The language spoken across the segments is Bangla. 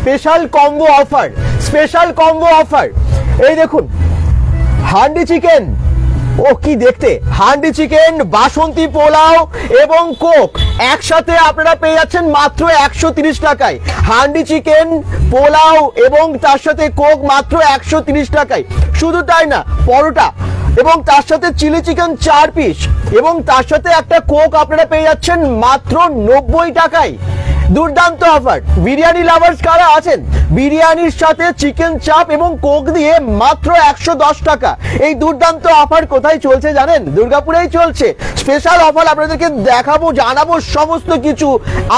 Special combo offer, special combo offer. এই দেখুন হান্ডি চিকেন, ও কি দেখতে, হান্ডি চিকেন, বাসন্তী পোলাও এবং কোক একসাথে আপনারা পেয়ে যাচ্ছেন মাত্র 130 টাকায়। হান্ডি চিকেন, পোলাও এবং তার সাথে কোক মাত্র 130 টাকায়। শুধু তাই না, পরোটা এবং তার সাথে চিলি চিকেন 4 পিস এবং তার সাথে একটা কোক আপনারা পেয়ে যাচ্ছেন মাত্র 90 টাকায়। দুর্দান্ত অফার। বিরিয়ানি লাভার্স কারা আছেন, বিরিয়ানির সাথে চিকেন চাপ এবং কোক দিয়ে মাত্র 110 টাকা। এই দুর্দান্ত অফার কোথায় চলছে জানেন? দুর্গাপুরেই চলছে। স্পেশাল অফার আপনাদেরকে দেখাবো, জানাবো সমস্ত কিছু,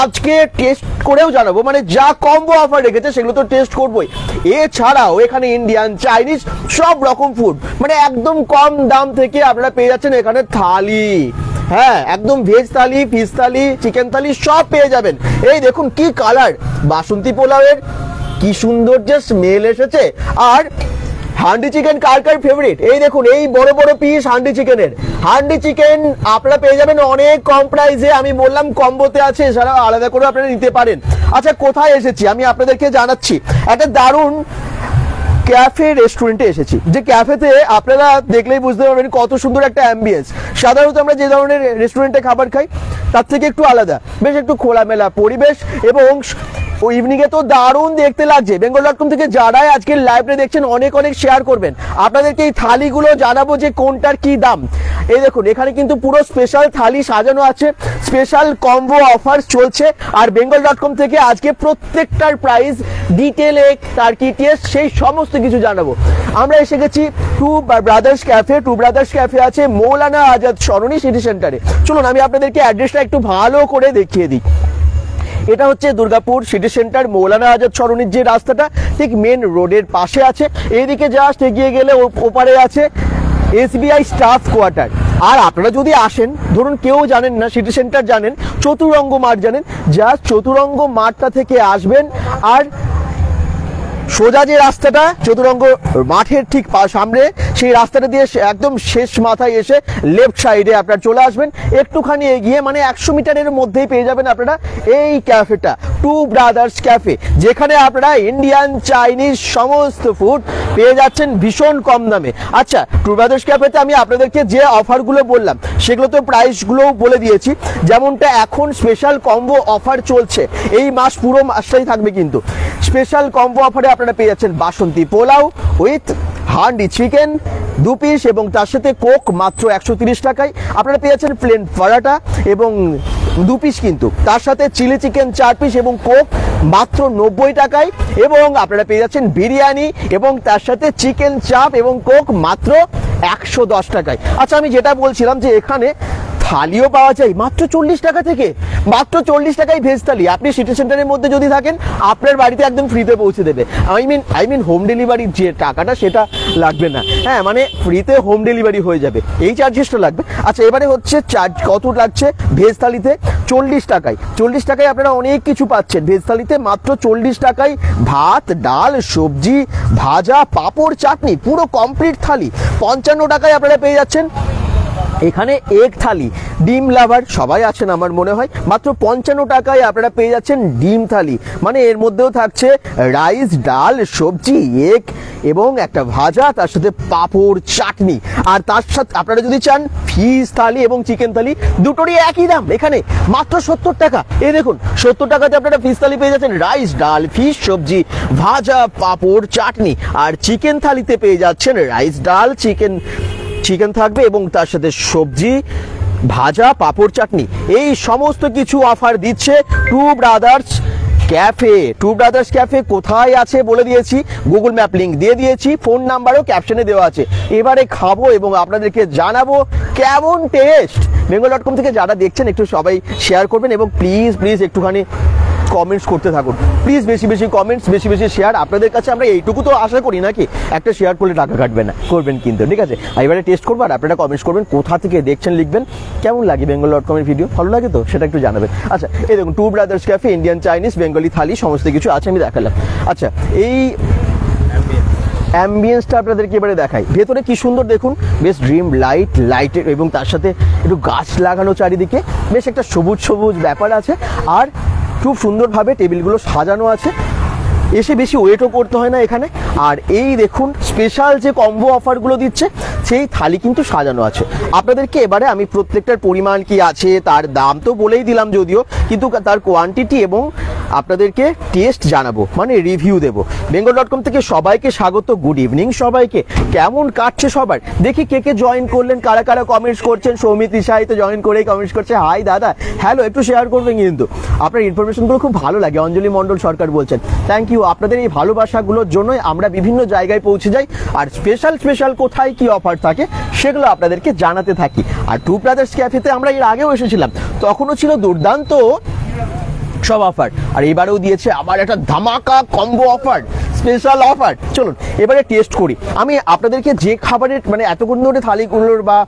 আজকে টেস্ট করেও জানাবো। মানে যা কম্বো অফার রেখেছে সেগুলো তো টেস্ট করবোই। এছাড়াও এখানে ইন্ডিয়ান, চাইনিজ সব রকম ফুড, মানে একদম কম দাম থেকে আপনারা পেয়ে যাচ্ছেন এখানে থালি। হ্যাঁ, একদম ভেজ থালি, ফিশ থালি, চিকেন থালি সব পেয়ে যাবেন। এই দেখুন কি কালার, বাসন্তী পোলাওয়ের কি সুন্দর যে স্মেল এসেছে। আর হান্ডি চিকেন কার কার ফেভারিট, এই দেখুন এই বড় বড় পিস হান্ডি চিকেনের। হান্ডি চিকেন আপনারা পেয়ে যাবেন অনেক কম প্রাইসে। আমি বললাম কম্বোতে আছে, এছাড়াও আলাদা করে আপনারা নিতে পারেন। আচ্ছা, কোথায় এসেছি আমি আপনাদেরকে জানাচ্ছি। একটা দারুণ ক্যাফে রেস্টুরেন্টে এসেছি, যে ক্যাফেতে আপনারা দেখলেই বুঝতে পারবেন কত সুন্দর একটা অ্যাম্বিয়েন্স। সাধারণত আমরা যে ধরনের রেস্টুরেন্টে খাবার খাই তার থেকে একটু আলাদা, বেশ একটু খোলামেলা পরিবেশ এবং ইভিনিং এ তো দারুণ দেখতে লাগছে। bengal.com থেকে যারাই আজকের লাইভে দেখছেন অনেক অনেক শেয়ার করবেন। আপনাদেরকে এই থালিগুলো জানাবো যে কোনটার কি দাম। এই দেখুন এখানে কিন্তু পুরো স্পেশাল থালি সাজানো আছে, স্পেশাল কম্বো অফার চলছে। আর bengal.com থেকে আজকে প্রত্যেকটার প্রাইস ডিটেলে, তার কি টেস্ট, সেই সমস্ত কিছু জানাবো। আমরা এসে গেছি Two brothers Cafe. Two brothers Cafe আছে মৌলানা আজাদ সরণি সিটি সেন্টারে। চলুন আমি আপনাদেরকে অ্যাড্রেসটা একটু ভালো করে দেখিয়ে দিই। এটা হচ্ছে দুর্গাপুর সিটি সেন্টার, মৌলানা আজাদ সরণির যে রাস্তাটা ঠিক মেন রোডের পাশে আছে। এইদিকে জাস্ট এগিয়ে গেলে ওপারে আছে SBI স্টাফ কোয়ার্টার। আর আপনারা যদি আসেন, ধরুন কেউ জানেন না সিটি সেন্টার জানেন, চতুরঙ্গ মাঠ জানেন, জাস্ট চতুরঙ্গ মাঠটা থেকে আসবেন আর সোজা যে রাস্তাটা চতুরঙ্গ মাঠের ঠিক সামনে, সেই রাস্তাটা দিয়ে একদম শেষ মাথায় এসে লেফট সাইডে আপনারা চলে আসবেন। একটুখানি এগিয়ে মানে 100 মিটারের মধ্যেই পেয়ে যাবেন আপনারা এই ক্যাফেটা, টু ব্রাদার্স ক্যাফে, যেখানে আপনারা ইন্ডিয়ান, চাইনিজ সমস্ত ফুড পেয়ে যাচ্ছেন ভীষণ কম দামে। আচ্ছা, টু ব্রাদার্স ক্যাফেতে আমি আপনাদেরকে যে অফারগুলো বললাম সেগুলো তো প্রাইসগুলোও বলে দিয়েছি। যেমনটা এখন স্পেশাল কম্বো অফার চলছে, এই মাস পুরো মাসটাই থাকবে কিন্তু। স্পেশাল কম্বো অফারে আপনারা পেয়ে যাচ্ছেন Basanti pulao with handi chicken 2 piece এবং তার সাথে কোক মাত্র 130 টাকায়। আপনারা পেয়ে যাচ্ছেন প্লেন পরাটা এবং 2 পিস, কিন্তু তার সাথে চিলি চিকেন 4 পিস এবং কোক মাত্র 90 টাকায়। এবং আপনারা পেয়ে যাচ্ছেন বিরিয়ানি এবং তার সাথে চিকেন চাপ এবং কোক মাত্র 110 টাকায়। আচ্ছা, আমি যেটা বলছিলাম যে এখানে থালিও পাওয়া যায় মাত্র 40 টাকা থেকে, মাত্র 40 টাকায় ভেজ থালি। আপনি সিটি সেন্টারের মধ্যে যদি থাকেন আপনার বাড়িতে একদম ফ্রিতে পৌঁছে দেবে। আই মিন হোম ডেলিভারির যে টাকাটা সেটা লাগবে না। হ্যাঁ, মানে ফ্রিতে হোম ডেলিভারি হয়ে যাবে, এই চার্জেসটা লাগবে। আচ্ছা, এবারে হচ্ছে চার্জ কত লাগছে ভেজ থালিতে? 40 টাকায়। 40 টাকায় আপনারা অনেক কিছু পাচ্ছেন ভেজ থালিতে, মাত্র 40 টাকায় ভাত, ডাল, সবজি, ভাজা, পাঁপড়, চাটনি, পুরো কমপ্লিট থালি। 55 টাকায় আপনারা পেয়ে যাচ্ছেন এখানে এগ থালি। ডিম লাভার সবাই আছেন আমার মনে হয়, মাত্র 55 টাকায় আপনারা পেয়ে যাচ্ছেন ডিম থালি। মানে এর মধ্যেও থাকছে রাইস, ডাল, সবজি, এগ এবং একটা ভাজা, তার সাথে পাঁপড়, চাটনি। আর তার সাথে আপনারা যদি চান ফিশ থালি এবং চিকেন থালি, দুটোরই একই দাম এখানে মাত্র 70 টাকা। এই দেখুন 70 টাকাতে আপনারা ফিশ থালি পেয়ে যাচ্ছেন রাইস, ডাল, ফিশ, সবজি, ভাজা, পাঁপড়, চাটনি। আর চিকেন থালিতে পেয়ে যাচ্ছেন রাইস, ডাল, চিকেন থাকবে এবং তার সাথে সবজি, ভাজা, পাঁপড়, চাটনি। এই সমস্ত কিছু অফার দিচ্ছে Two brothers Cafe. Two brothers Cafe কোথায় আছে বলে দিয়েছি, গুগল ম্যাপ লিঙ্ক দিয়ে দিয়েছি, ফোন নাম্বারও ক্যাপশনে দেওয়া আছে। এবারে খাবো এবং আপনাদেরকে জানাবো কেমন টেস্ট। bengal.com থেকে যারা দেখছেন একটু সবাই শেয়ার করবেন এবং প্লিজ একটুখানি কমেন্টস করতে থাকুন। প্লিজ বেশি বেশি কমেন্টস, বেশি বেশি শেয়ার। আপনাদের কাছে আমরা এইটুকু তো আশা করি নাকি, একটা শেয়ার করলে টাকা কাটবে না, করবেন কিন্তু, ঠিক আছে? এবারে টেস্ট করবো আর আপনারা কমেন্টস করবেন, কোথা থেকে দেখছেন লিখবেন, কেমন লাগে bengal.com এর ভিডিও, ভালো লাগে তো সেটা একটু জানাবেন। আচ্ছা, এই দেখুন two brothers cafe, Indian, Chinese, Bengali thali সমস্ত কিছু আছে, আমি দেখালাম। আচ্ছা, এই অ্যাম্বিয়েন্সটা আপনাদেরকে এবারে দেখাই। ভেতরে কি সুন্দর দেখুন, বেশ ড্রিম লাইটের এবং তার সাথে একটু গাছ লাগানো চারিদিকে, বেশ একটা সবুজ ব্যাপার আছে। আর খুব সুন্দরভাবে টেবিলগুলো সাজানো আছে। এসে বেশি ওয়েটও করতে হয় না এখানে। আর এই দেখুন স্পেশাল যে কম্বো অফারগুলো দিচ্ছে সেই থালি কিন্তু সাজানো আছে। আপনাদেরকে এবারে আমি প্রত্যেকটার পরিমাণ কি আছে, তার দাম তো বলেই দিলাম যদিও, কিন্তু তার কোয়ান্টিটি এবং আপনাদেরকে টেস্ট জানাবো, মানে রিভিউ দেবো। bengal.com থেকে সবাইকে স্বাগত, গুড ইভিনিং সবাইকে। কেমন কাটছে সবার? দেখি কে কে জয়েন করলেন, কারা কারা কমেন্টস করছেন। সৌমিতি সাহিত্য জয়েন করেই কমেন্টস করছে, হাই দাদা, হ্যালো, একটু শেয়ার করবেন কিন্তু। আপনার ইনফরমেশনগুলো খুব ভালো লাগে। অঞ্জলি মণ্ডল সরকার বলছেন থ্যাংক ইউ। আপনাদের এই ভালোবাসাগুলোর জন্যই আমরা বিভিন্ন জায়গায় পৌঁছে যাই, আর স্পেশাল স্পেশাল কোথায় কি অফার থাকে সেগুলো আপনাদেরকে জানাতে থাকি। আর টু ব্রাদার্স ক্যাফেতে আমরা এর আগেও এসেছিলাম, তখনও ছিল দুর্দান্ত সব অফার, আর এবারেও দিয়েছে আবার একটা ধামাকা কম্বো অফার, স্পেশাল অফার। চলুন এবারে টেস্ট করি। আমি আপনাদেরকে যে খাবারের মানে এতক্ষণ ধরে থালিগুলোর বা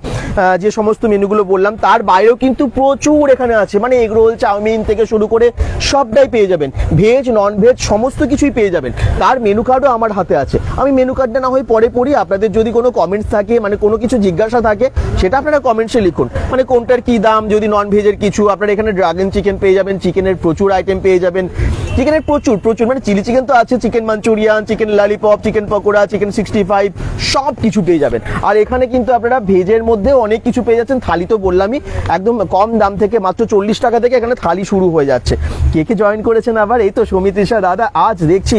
যে সমস্ত মেনুগুলো বললাম তার বাইরেও কিন্তু প্রচুর এখানে আছে, মানে এগরোল, চাউমিন থেকে শুরু করে সবটাই পেয়ে যাবেন, ভেজ নন ভেজ সমস্ত কিছুই পেয়ে যাবেন। তার মেনু কার্ডও আমার হাতে আছে, আমি মেনু কার্ডটা না হয় পরে পড়ি। আপনাদের যদি কোনো কমেন্টস থাকে, মানে কোনো কিছু জিজ্ঞাসা থাকে, সেটা আপনারা কমেন্টসে লিখুন, মানে কোনটার কি দাম। যদি নন ভেজের কিছু, আপনারা এখানে ড্রাগন চিকেন পেয়ে যাবেন, চিকেনের প্রচুর আইটেম পেয়ে যাবেন, চিকেনের প্রচুর মানে চিলি চিকেন তো আছে, chicken Manchurian, chicken lollipop, chicken pakora, chicken 65 সব কিছু পেয়ে যাবেন। আর এখানে কিন্তু আপনারা ভেজের মধ্যে অনেক কিছু পেয়ে যাচ্ছেন। থালি তো বললামই, একদম কম দাম থেকে মাত্র 40 টাকা থেকে এখানে থালি শুরু হয়ে যাচ্ছে। কে কে জয়েন করেছেন আবার? এই তো সৌমিত্রিষা দাদা, আজ দেখছি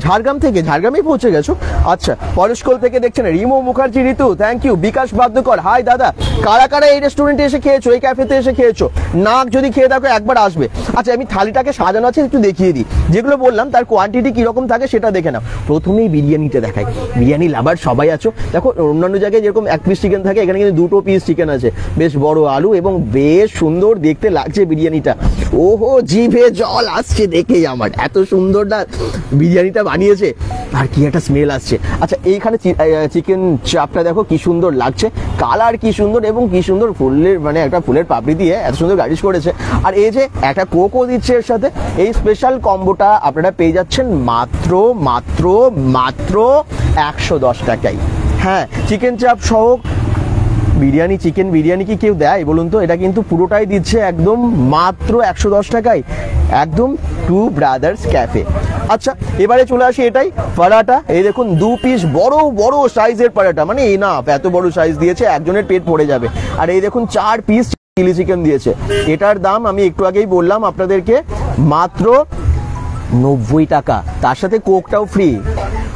ঝাড়গ্রাম থেকে, ঝাড়গ্রামেই পৌঁছে গেছো। আচ্ছা, পরশকোল থেকে দেখছেন Rimo Mukherjee Ritu, thank you. Bikash Badyakar, hi দাদা। কারা কারা এই রেস্টুরেন্টে এসে খেয়েছো, এই ক্যাফেতে এসে খেয়েছো? নাক যদি খেয়ে থাকো একবার আসবে। আচ্ছা, আমি থালিটাকে সাজানো আছে একটু দেখিয়ে দিই, যেগুলো বললাম তার কোয়ান্টিটি কিরকম থাকে সেটা দেখে নাও। প্রথমেই বিরিয়ানিটা দেখাই, বিরিয়ানি লাভার সবাই আছো। দেখো অন্যান্য জায়গায় যেরকম এক পিস চিকেন থাকে, এখানে কিন্তু 2 পিস চিকেন আছে, বেশ বড় আলু এবং বেশ সুন্দর দেখতে লাগছে বিরিয়ানিটা। ওহো, জিভে জল আসছে দেখেই আমার, এত সুন্দর না বিরিয়ানিটা বানিয়েছে, আর কি একটা স্মেল আসছে। আচ্ছা, এইখানে চিকেন চাপটা দেখো কি সুন্দর লাগছে, কালার কি সুন্দর, এবং কি সুন্দর ফুলের মানে একটা ফুলের পাপড়ি দিয়ে এত সুন্দর গার্নিশ করেছে। আর এই যে একটা কোকও দিচ্ছে এর সাথে। এই স্পেশাল কম্বোটা আপনারা পেয়ে যাচ্ছেন মাত্র মাত্র মাত্র 110 টাকায়। হ্যাঁ, চিকেন চাপ সহ বিরিয়ানি, চিকেন বিরিয়ানি কি কেউ দেয় বলুন তো? এটা কিন্তু পুরোটাই দিচ্ছে একদম মাত্র 110 টাকায়, একদম টু ব্রাদার্স ক্যাফে। আচ্ছা, এবারে চলে আসি এটাই পরাটা। এই দেখুন 2 পিস বড় বড় সাইজের পরাটা, মানে এনাফ, এত বড় সাইজ দিয়েছে, একজনের পেট ভরে যাবে। আর এই দেখুন 4 পিস চিলি চিকেন দিয়েছে। এটার দাম আমি একটু আগেই বললাম আপনাদেরকে, মাত্র 90 টাকা। তার সাথে কোকটাও ফ্রি,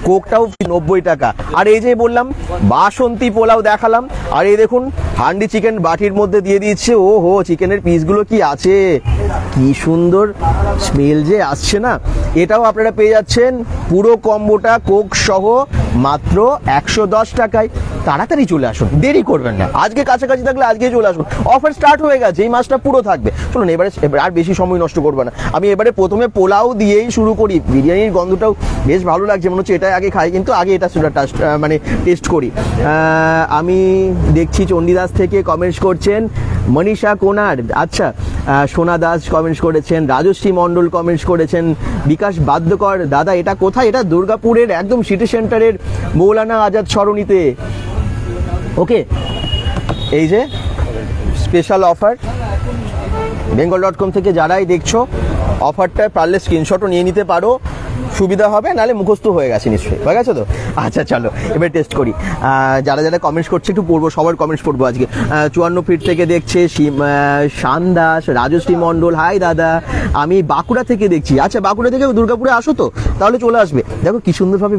কোকটাও 90 টাকা। আর এই যে বললাম বাসন্তী পোলাও দেখালাম, আর এই দেখুন হান্ডি চিকেন বাটির মধ্যে দিয়ে দিচ্ছে। ও হো, চিকেনের পিসগুলো কি আছে, কি সুন্দর স্মেল যে আসছে না। এটাও আপনারা পেয়ে যাচ্ছেন পুরো কম্বোটা কোক সহ মাত্র 110 টাকায়। তাড়াতাড়ি চলে আসুন, দেরি করবেন না। আজকে কাছাকাছি থাকলে আজকেই চলে আসুন, অফার স্টার্ট হয়ে গেছে, এই মাসটা পুরো থাকবে। চলুন এবারে আর বেশি সময় নষ্ট করবো না, আমি এবারে প্রথমে পোলাও দিয়েই শুরু করি। বিরিয়ানির গন্ধটাও বেশ ভালো লাগছে, মনে হচ্ছে এটা আগে খাই, কিন্তু আগে এটা মানে টেস্ট করি। আমি দেখছি চণ্ডীদাস থেকে কমেন্টস করছেন, মনীষা কোনার, আচ্ছা, সোনা দাস কমেন্টস করেছেন, রাজশ্রী মণ্ডল কমেন্টস করেছেন, বিকাশ বাদ্যকর দাদা এটা কোথায়? এটা দুর্গাপুরের একদম সিটি সেন্টারের মৌলানা আজাদ সরণিতে। ওকে, এই যে স্পেশাল অফার bengal.com থেকে যারাই দেখছো, অফারটা পারলে স্ক্রিনশটও নিয়ে নিতে পারো, সুবিধা হবে, নাহলে মুখস্থ হয়ে গেছে নিশ্চয়ই, হয়ে গেছে তো? আচ্ছা চলো এবার টেস্ট করি। যারা যারা কমেন্টস করছে একটু পড়বো, সবার কমেন্টস পড়বো আজকে। 54 ফিট থেকে দেখছে শান দাস, রাজশ্রী মণ্ডল, হাই দাদা, আমি বাঁকুড়া থেকে দেখছি। আচ্ছা, বাঁকুড়া থেকে দুর্গাপুরে আসো তো, তাহলে চলে আসবে। দেখো কি সুন্দরভাবে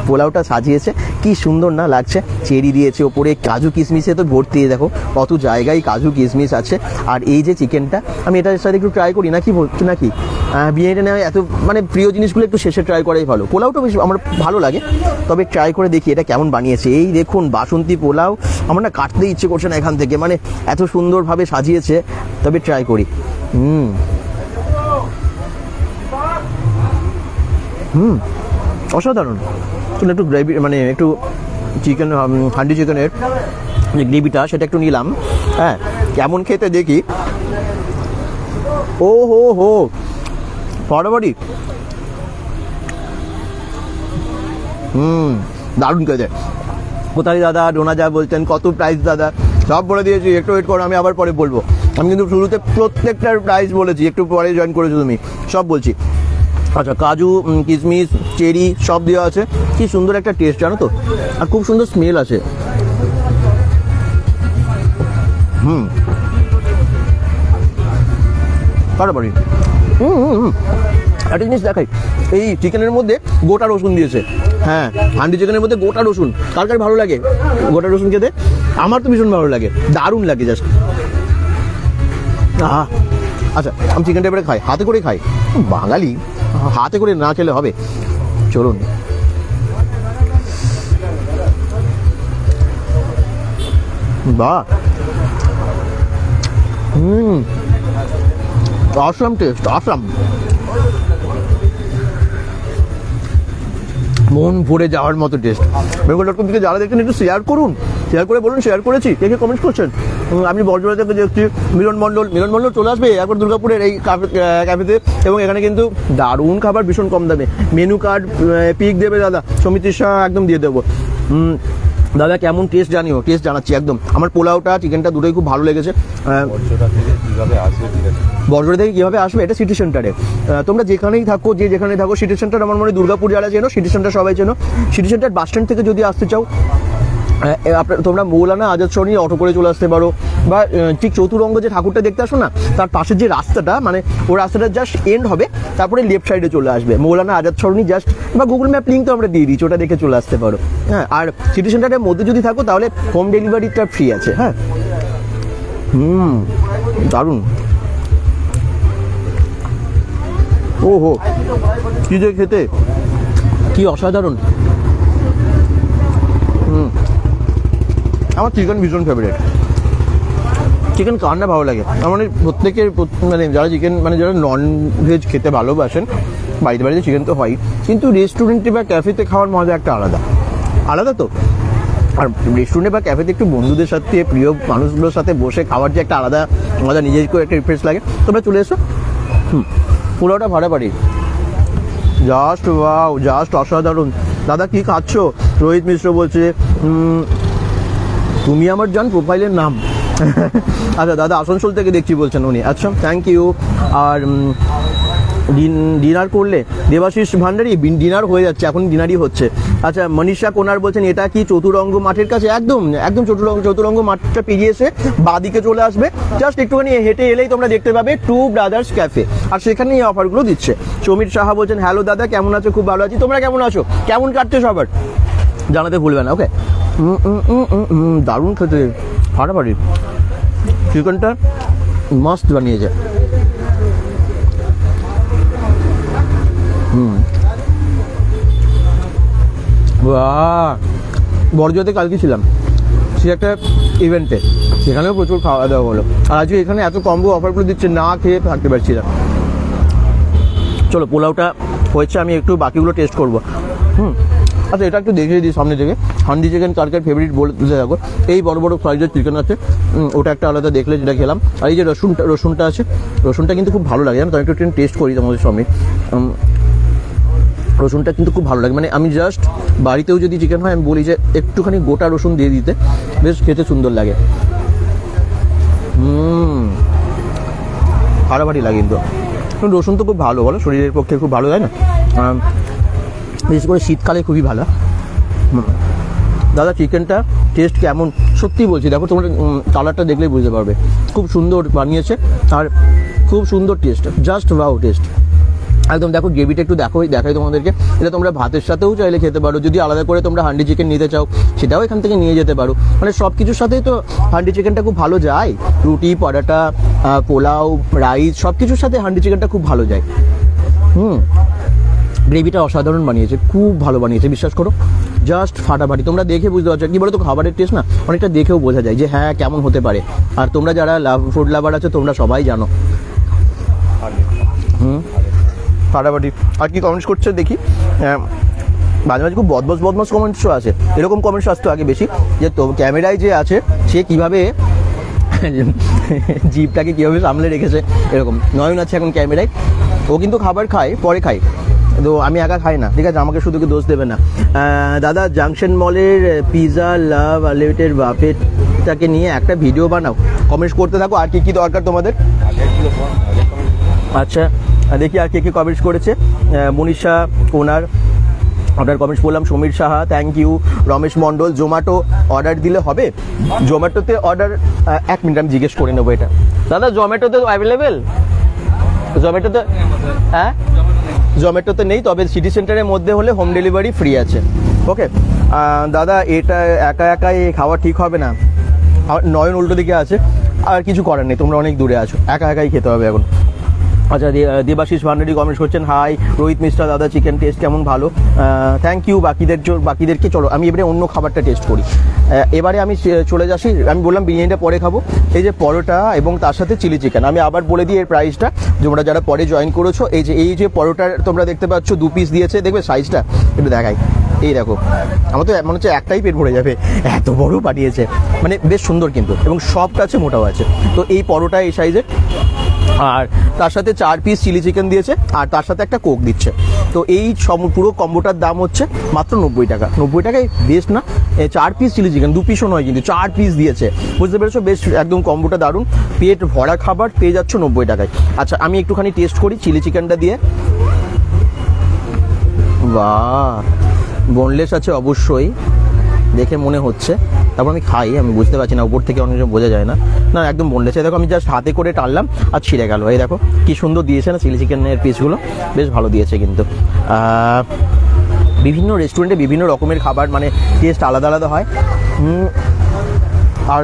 পোলাওটা সাজিয়েছে, কি সুন্দর না লাগছে, চেরি দিয়েছে ওপরে, কাজু কিশমিশে তো ভর্তি, দেখো কত জায়গায় কাজু কিশমিশ আছে। আর এই যে চিকেনটা, আমি এটার সাথে একটু ট্রাই করি নাকি নাকি বিরিয়ানিটা নেওয়া এত মানে প্রিয় জিনিসগুলো একটু শেষে ট্রাই করাই ভালো। পোলাওটা বেশ আমার ভালো লাগে, তবে ট্রাই করে দেখি এটা কেমন বানিয়েছে। এই দেখুন বাসন্তী পোলাও, আমার না কাটতে ইচ্ছে করছে না এখান থেকে, মানে এত সুন্দরভাবে সাজিয়েছে, তবে ট্রাই করি। অসাধারণ। একটু গ্রেভি মানে একটু চিকেন, হান্ডি চিকেনের যে গ্রেভিটা সেটা একটু নিলাম, হ্যাঁ কেমন খেতে দেখি। ও হো হো, ফটাফটি, দারুণ খেতে। কোথায় দাদা? ডোনা যা বলছেন, কত প্রাইস দাদা? সব বলে দিয়েছি, একটু ওয়েট করো, আমি আবার পরে বলবো। আমি কিন্তু শুরুতে প্রত্যেকটার প্রাইস বলেছি, একটু পরে জয়েন করেছো তুমি, সব বলছি। আচ্ছা, কাজু, কিশমিশ, চেরি সব দেওয়া আছে। কি সুন্দর একটা টেস্ট জানো তো, আর খুব সুন্দর স্মেল আছে। পারি একটা জিনিস দেখাই, এই চিকেনের মধ্যে গোটা রসুন দিয়েছে। হ্যাঁ, হান্ডি চিকেনের মধ্যে গোটা রসুন। কার কার ভালো লাগে গোটা রসুন খেতে? আমার তো ভীষণ ভালো লাগে, দারুণ লাগে জাস্ট। আচ্ছা, আমি চিকেনটা এবারে খাই, হাতে করে খাই। বাঙালি, হাতে করে না খেলে হবে? চলুন। বাহ, আসাম টেস্ট, আসাম। মন ভরে যাওয়ার মতো টেস্ট। bengal.com থেকে যারা দেখছেন একটু শেয়ার করুন, শেয়ার করে বলুন শেয়ার করেছি, কে কে কমেন্ট করছেন। আমি বড়জোড়া থেকে দেখছি মিলন মণ্ডল চলে আসবে একবার দুর্গাপুরের এই ক্যাফেতে, এবং এখানে কিন্তু দারুণ খাবার ভীষণ কম দামে। মেনু কার্ড পিক দেবে দাদা, সমিতির শাহ একদম দিয়ে দেবো। দাদা কেমন টেস্ট জানিও, টেস্ট জানাচ্ছি একদম। আমার পোলাওটা চিকেনটা দুটোই খুব ভালো লেগেছে। বড়জোড়া থেকে কীভাবে আসবে? এটা সিটি সেন্টারে। তোমরা যেখানেই থাকো, যেখানে থাকো, সিটি সেন্টার আমার মনে হয় দুর্গাপুর যারা চেনো, সিটি সেন্টার সবাই চেনো। সিটি সেন্টার বাস স্ট্যান্ড থেকে যদি আসতে চাও, তোমরা মৌলানা আজাদ সরণি অটো করে চলে আসতে পারো, বা ঠিক চতুরঙ্গ যে ঠাকুরটা দেখতে আসো না, তার পাশের যে রাস্তাটা, মানে ওই রাস্তাটা জাস্ট এন্ড হবে, তারপরে লেফট সাইডে চলে আসবে মৌলানা আজাদ সরণি জাস্ট, বা গুগল ম্যাপ লিঙ্ক তো আমরা দিয়ে দিচ্ছি, ওটা দেখে চলে আসতে পারো। হ্যাঁ, আর সিটি সেন্টারের মধ্যে যদি থাকো তাহলে হোম ডেলিভারিটা ফ্রি আছে। হ্যাঁ, দারুণ। ওহো, কি যে খেতে, কি অসাধারণ। আমার চিকেন ভীষণ ফেভারিট। চিকেন কার না ভালো লাগে? আমার প্রত্যেকের, মানে যারা চিকেন, মানে যারা নন ভেজ খেতে ভালোবাসেন, বাড়িতে চিকেন তো হয়, কিন্তু রেস্টুরেন্টে বা ক্যাফেতে খাওয়ার মজা একটা আলাদা তো। আর রেস্টুরেন্টে বা ক্যাফেতে একটু বন্ধুদের সাথে, প্রিয় মানুষগুলোর সাথে বসে খাওয়ার যে একটা আলাদা মজা, নিজের করে একটা রিফ্রেশ লাগে। তোমরা চলে এসো। পোলাওটা ভাড়াবাড়ি, জাস্ট ওয়াও, জাস্ট অসাধারণ। দাদা কি খাচ্ছ? রোহিত মিশ্র বলছে তুমি আমার জান প্রোফাইলের নাম। আচ্ছা, দাদা আসানসোল থেকে দেখছি বলছেন উনি। আচ্ছা, থ্যাংক ইউ। আর ডিনার করলে? দেবাশিস ভান্ডারী, ডিনার হয়ে যাচ্ছে, এখন ডিনারই হচ্ছে। আচ্ছা, মনীষা কোনার বলছেন এটা কি চতুরঙ্গ মাঠের কাছে? একদম চতুরঙ্গ মাঠটা পেরিয়ে এসে বাদিকে চলে আসবে, জাস্ট একটুখানি হেঁটে এলেই তোমরা দেখতে পাবে টু ব্রাদার্স ক্যাফে, আর সেখানে এই অফারগুলো দিচ্ছে। সমীর সাহা বলছেন হ্যালো দাদা, কেমন আছো? খুব ভালো আছি, তোমরা কেমন আছো? কেমন কাটছে সবার জানাতে ভুলবে না। ওকে, দারুণ খেতে, ফাটাফাটি। চিকেনটা মস্ত বানিয়েছে। বড়জোড়াতে কালকে ছিলাম, সে একটা ইভেন্টে, সেখানেও প্রচুর খাওয়া দাওয়া হলো। আর আজকে এখানে এত কম্বো অফারগুলো দিচ্ছে, না খেয়ে থাকতে পারছি না। চলো, পোলাওটা হয়েছে, আমি একটু বাকিগুলো টেস্ট করবো। আচ্ছা, এটা একটু দেখিয়ে দিই সামনে থেকে। হান্ডি চিকেন কার কার ফেভারিট বলতে থাকো। এই বড় বড় সাইজের চিকেন আছে, ওটা একটা আলাদা দেখলে যেটা খেলাম। আর এই যে রসুনটা আছে, রসুনটা কিন্তু খুব ভালো লাগে, জানো তো। আমি একটু টেস্ট করি তোমাদের সঙ্গে। রসুনটা কিন্তু খুব ভালো লাগে, মানে আমি জাস্ট বাড়িতেও যদি চিকেন হয় আমি বলি যে একটুখানি গোটা রসুন দিয়ে দিতে, বেশ খেতে সুন্দর লাগে। ফাটাফাটি লাগে কিন্তু। রসুন তো খুব ভালো, বলো, শরীরের পক্ষে খুব ভালো, তাই না? বিশেষ করে শীতকালে খুবই ভালো। দাদা চিকেনটা টেস্ট কেমন? সত্যি বলছি, দেখো তোমরা কালারটা দেখলেই বুঝতে পারবে, খুব সুন্দর বানিয়েছে আর খুব সুন্দর টেস্ট, জাস্ট ওয়াও টেস্ট একদম। দেখো গ্রেভিটা একটু দেখাই তোমাদেরকে। এটা তোমরা ভাতের সাথেও চাইলে খেতে পারো, যদি আলাদা করে তোমরা হান্ডি চিকেন নিতে চাও সেটাও এখান থেকে নিয়ে যেতে পারো। মানে সব কিছুর সাথেই তো হান্ডি চিকেনটা খুব ভালো যায়, রুটি, পরাটা, পোলাও, রাইস, সব কিছুর সাথে হান্ডি চিকেনটা খুব ভালো যায়। গ্রেভিটা অসাধারণ বানিয়েছে, খুব ভালো বানিয়েছে, বিশ্বাস করো, জাস্ট ফাটাফাটি। তোমরা দেখে বুঝতে পারছো, কি বলো তো, খাবারের টেস্ট না অনেকটা দেখেও বোঝা যায় যে হ্যাঁ কেমন হতে পারে। আর তোমরা যারা ফুড লাভার আছো তোমরা সবাই জানো। ফাটাফাটি। আর কি কমেন্টস করছে দেখি, মাঝে মাঝে খুব বদমাস কমেন্টসও আছে। এরকম কমেন্টস আসতো আগে বেশি, যে তো ক্যামেরায় যে আছে সে কিভাবে জিভটাকে কীভাবে সামলে রেখেছে, এরকম। নয়ন আছে এখন ক্যামেরায়, ও কিন্তু খাবার খায়, পরে খায়, তো আমি একা খাই না, ঠিক আছে, আমাকে শুধু দোষ দেবে না। দাদা জাংশন মলের পিৎজা লাভ আনলিমিটেড বাফেটটাকে নিয়ে একটা ভিডিও বানাও, কমেন্টস করতে থাকো। আর কি কি দরকার তোমাদের? আচ্ছা, দেখি আর কে কে কমেন্টস করেছে। মনীষা কোনার অর্ডার কমেন্টস বললাম, Samir Saha thank you, Ramesh Mondal Zomato order দিলে হবে? জোম্যাটোতে অর্ডার 1 মিনিট আমি জিজ্ঞেস করে নেবো এটা। দাদা জোম্যাটোতে অ্যাভেলেবেল? জোম্যাটোতে হ্যাঁ জোম্যাটোতে নেই, তবে সিটি সেন্টারের মধ্যে হলে হোম ডেলিভারি ফ্রি আছে। ওকে দাদা এটা একা একাই খাওয়া ঠিক হবে না, নয়ন উল্টো দিকে আছে, আর কিছু করার নেই, তোমরা অনেক দূরে আছো, একা একাই খেতে হবে এখন। আচ্ছা দেবাশিস ভান্ডারী কমেন্টস করছেন হাই রোহিত মিশ্রা দাদা চিকেন টেস্ট কেমন? ভালো, থ্যাংক ইউ। বাকিদেরকে চলো আমি এবারে অন্য খাবারটা টেস্ট করি। এবারে আমি চলে যাচ্ছি, আমি বললাম বিরিয়ানিটা পরে খাবো। এই যে পরোটা এবং তার সাথে চিলি চিকেন, আমি আবার বলে দিই এর প্রাইসটা, তোমরা যারা পরে জয়েন করেছো। এই যে পরোটা তোমরা দেখতে পাচ্ছ 2 পিস দিয়েছে, দেখবে সাইজটা একটু দেখাই, এই দেখো, আমার তো মনে হচ্ছে একটাই পেট ভরে যাবে, এত বড় পাঠিয়েছে, মানে বেশ সুন্দর কিন্তু, এবং সফট আছে মোটাও আছে। তো এই পরোটা এই সাইজের, আর তার সাথে 4 পিস চিলি চিকেন দিয়েছে, আর তার সাথে একটা কোক দিচ্ছে। তো এই পুরো কম্বোটার দাম হচ্ছে মাত্র 90 টাকা। 90 টাকায় বেস্ট না? 4 পিস চিলি চিকেন, 2 পিসও নয় কিন্তু 4 পিস দিয়েছে, বুঝতে পেরেছো? বেশ একদম কম্বোটা দারুণ, পেট ভরা খাবার পেয়ে যাচ্ছ 90 টাকায়। আচ্ছা আমি একটুখানি টেস্ট করি চিলি চিকেনটা দিয়ে। বাহ, বোনলেস আছে অবশ্যই, দেখে মনে হচ্ছে, তারপর আমি খাই, আমি বুঝতে পারছি না, উপর থেকে অনেক বোঝা যায় না, না একদম বোনলেস। দেখো আমি জাস্ট হাতে করে টানলাম আর ছিঁড়ে গেল। এই দেখো কি সুন্দর দিয়েছে না চিলি চিকেনের পিসগুলো, বেশ ভালো দিয়েছে কিন্তু। বিভিন্ন রেস্টুরেন্টে বিভিন্ন রকমের খাবার মানে টেস্ট আলাদা আলাদা হয়। আর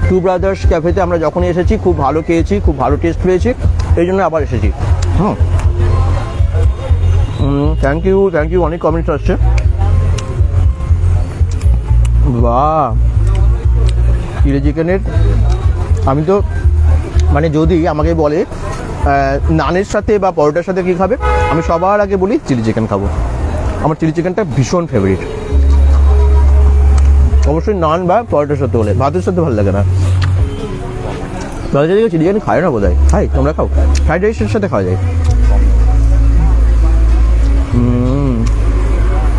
টু ব্রাদার্স ক্যাফেতে আমরা যখনই এসেছি খুব ভালো খেয়েছি, খুব ভালো টেস্ট পেয়েছি, এই জন্য আবার এসেছি। থ্যাংক ইউ, অনেক কমেন্টস আসছে। বাহ, চিলি চিকেনের আমি তো মানে যদি আমাকে বলে নানের সাথে বা পরোটার সাথে কী খাবে, আমি সবার আগে বলি চিলি চিকেন খাবো। আমার চিলি চিকেনটা ভীষণ ফেভারিট, অবশ্যই নান বা পরোটার সাথে হলে, ভাতের সাথে ভালো লাগে না। চিলি চিকেন খায় না বোধ হয়, খাই, তোমরা খাও? ফ্রাইড রাইসের সাথে খাওয়া যায়।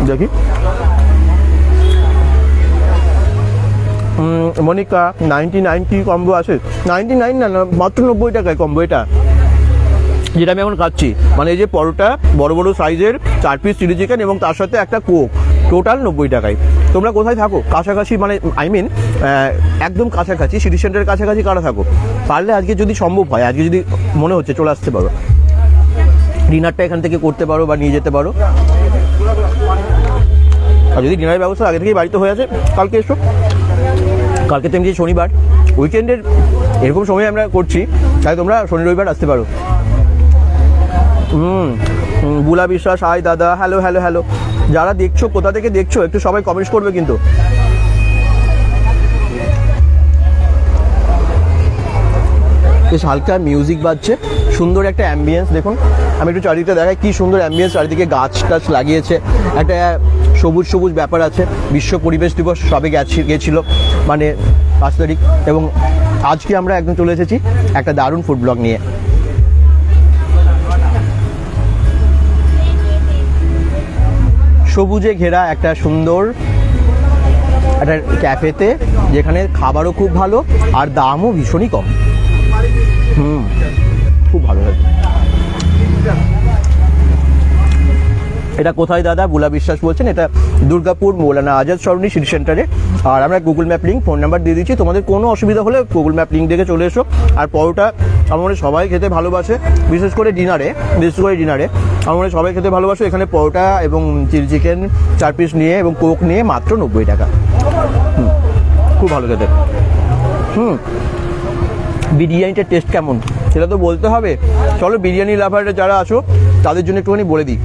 দেখি মনিকা 90 কম্বো আছে, 99 না, মাত্র 90 টাকায় কম্বো এটা, যেটা আমি এখন খাচ্ছি। মানে এই যে পরোটা বড় বড় সাইজের 4 পিস চিলি চিকেন এবং তার সাথে একটা কোক, টোটাল 90 টাকায়। তোমরা কোথায় থাকো কাছাকাছি, মানে একদম কাছাকাছি, সিটি সেন্টারের কাছাকাছি কারা থাকো, পারলে আজকে যদি সম্ভব হয়, আজকে যদি মনে হচ্ছে চলে আসতে পারো, ডিনারটা এখান থেকে করতে পারো বা নিয়ে যেতে পারো। আর যদি ডিনারের ব্যবস্থা আগে থেকেই বাড়িতে হয়ে আছে, কালকে এসো। কালকে তো এমনি শনিবার, উইকেন্ডের এরকম সময় আমরা করছি, তাই তোমরা শনি রবিবার আসতে পারো। বুলা বিশ্বাস হাই দাদা, হ্যালো হ্যালো হ্যালো। যারা দেখছো কোথা থেকে দেখছো একটু সবাই কমেন্টস করবে কিন্তু। বেশ হালকা মিউজিক বাজছে, সুন্দর একটা অ্যাম্বিয়েন্স। দেখুন আমি একটু চারিদিকে দেখাই, কি সুন্দর অ্যাম্বিয়েন্স, চারিদিকে গাছ টাছ লাগিয়েছে, একটা সবুজ সবুজ ব্যাপার আছে। বিশ্ব পরিবেশ দিবস সবে গেছিল, মানে 5 তারিখ, এবং আজকে আমরা একদম চলে এসেছি একটা দারুণ ফুড ব্লগ নিয়ে। সবুজে ঘেরা একটা সুন্দর একটা ক্যাফেতে, যেখানে খাবারও খুব ভালো আর দামও ভীষণই কম। খুব ভালো লাগে। এটা কোথায় দাদা? বুলা বিশ্বাস বলছেন, এটা দুর্গাপুর মৌলানা আজাদ সরণি সিটি সেন্টারে। আর আমরা Google map link, phone number দিয়ে দিচ্ছি, তোমাদের কোনো অসুবিধা হলে গুগল ম্যাপ লিঙ্ক দেখে চলে এসো। আর পরোটা আমার মনে সবাই খেতে ভালোবাসে, বিশেষ করে ডিনারে আমার মনে সবাই খেতে ভালোবাসে। এখানে পরোটা এবং চিলি চিকেন 4 পিস নিয়ে এবং কোক নিয়ে মাত্র 90 টাকা। খুব ভালো খেতে। বিরিয়ানিটার টেস্ট কেমন সেটা তো বলতে হবে। চলো বিরিয়ানি লাভাররা যারা আছো তাদের জন্য একটুখানি বলে দিই।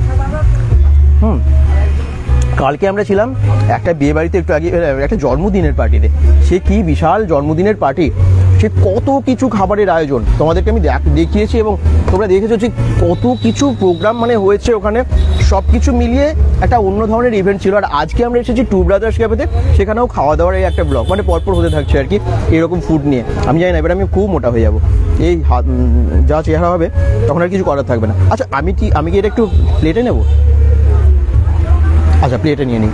কালকে আমরা ছিলাম একটা বিয়ে বাড়িতে, একটু আগে একটা জন্মদিনের পার্টিতে। সে কি বিশাল জন্মদিনের পার্টি, সে কত কিছু খাবারের আয়োজন তোমাদেরকে আমি দেখিয়েছি, এবং তোমরা দেখেছো যে কত কিছু প্রোগ্রাম মানে হয়েছে ওখানে। সব কিছু মিলিয়ে একটা অন্য ধরনের ইভেন্ট ছিল। আর আজকে আমরা এসেছি টু ব্রাদার্স ক্যাফেতে, সেখানেও খাওয়া দাওয়ার এই একটা ব্লগ, মানে পরপর হতে থাকছে আর কি এরকম ফুড নিয়ে। আমি জানি না এবার আমি খুব মোটা হয়ে যাবো, এই যা চেহারা হবে তখন আর কিছু করার থাকবে না। আচ্ছা আমি কি এটা একটু প্লেটে নেবো? আচ্ছা প্লেটে নিয়ে নিই।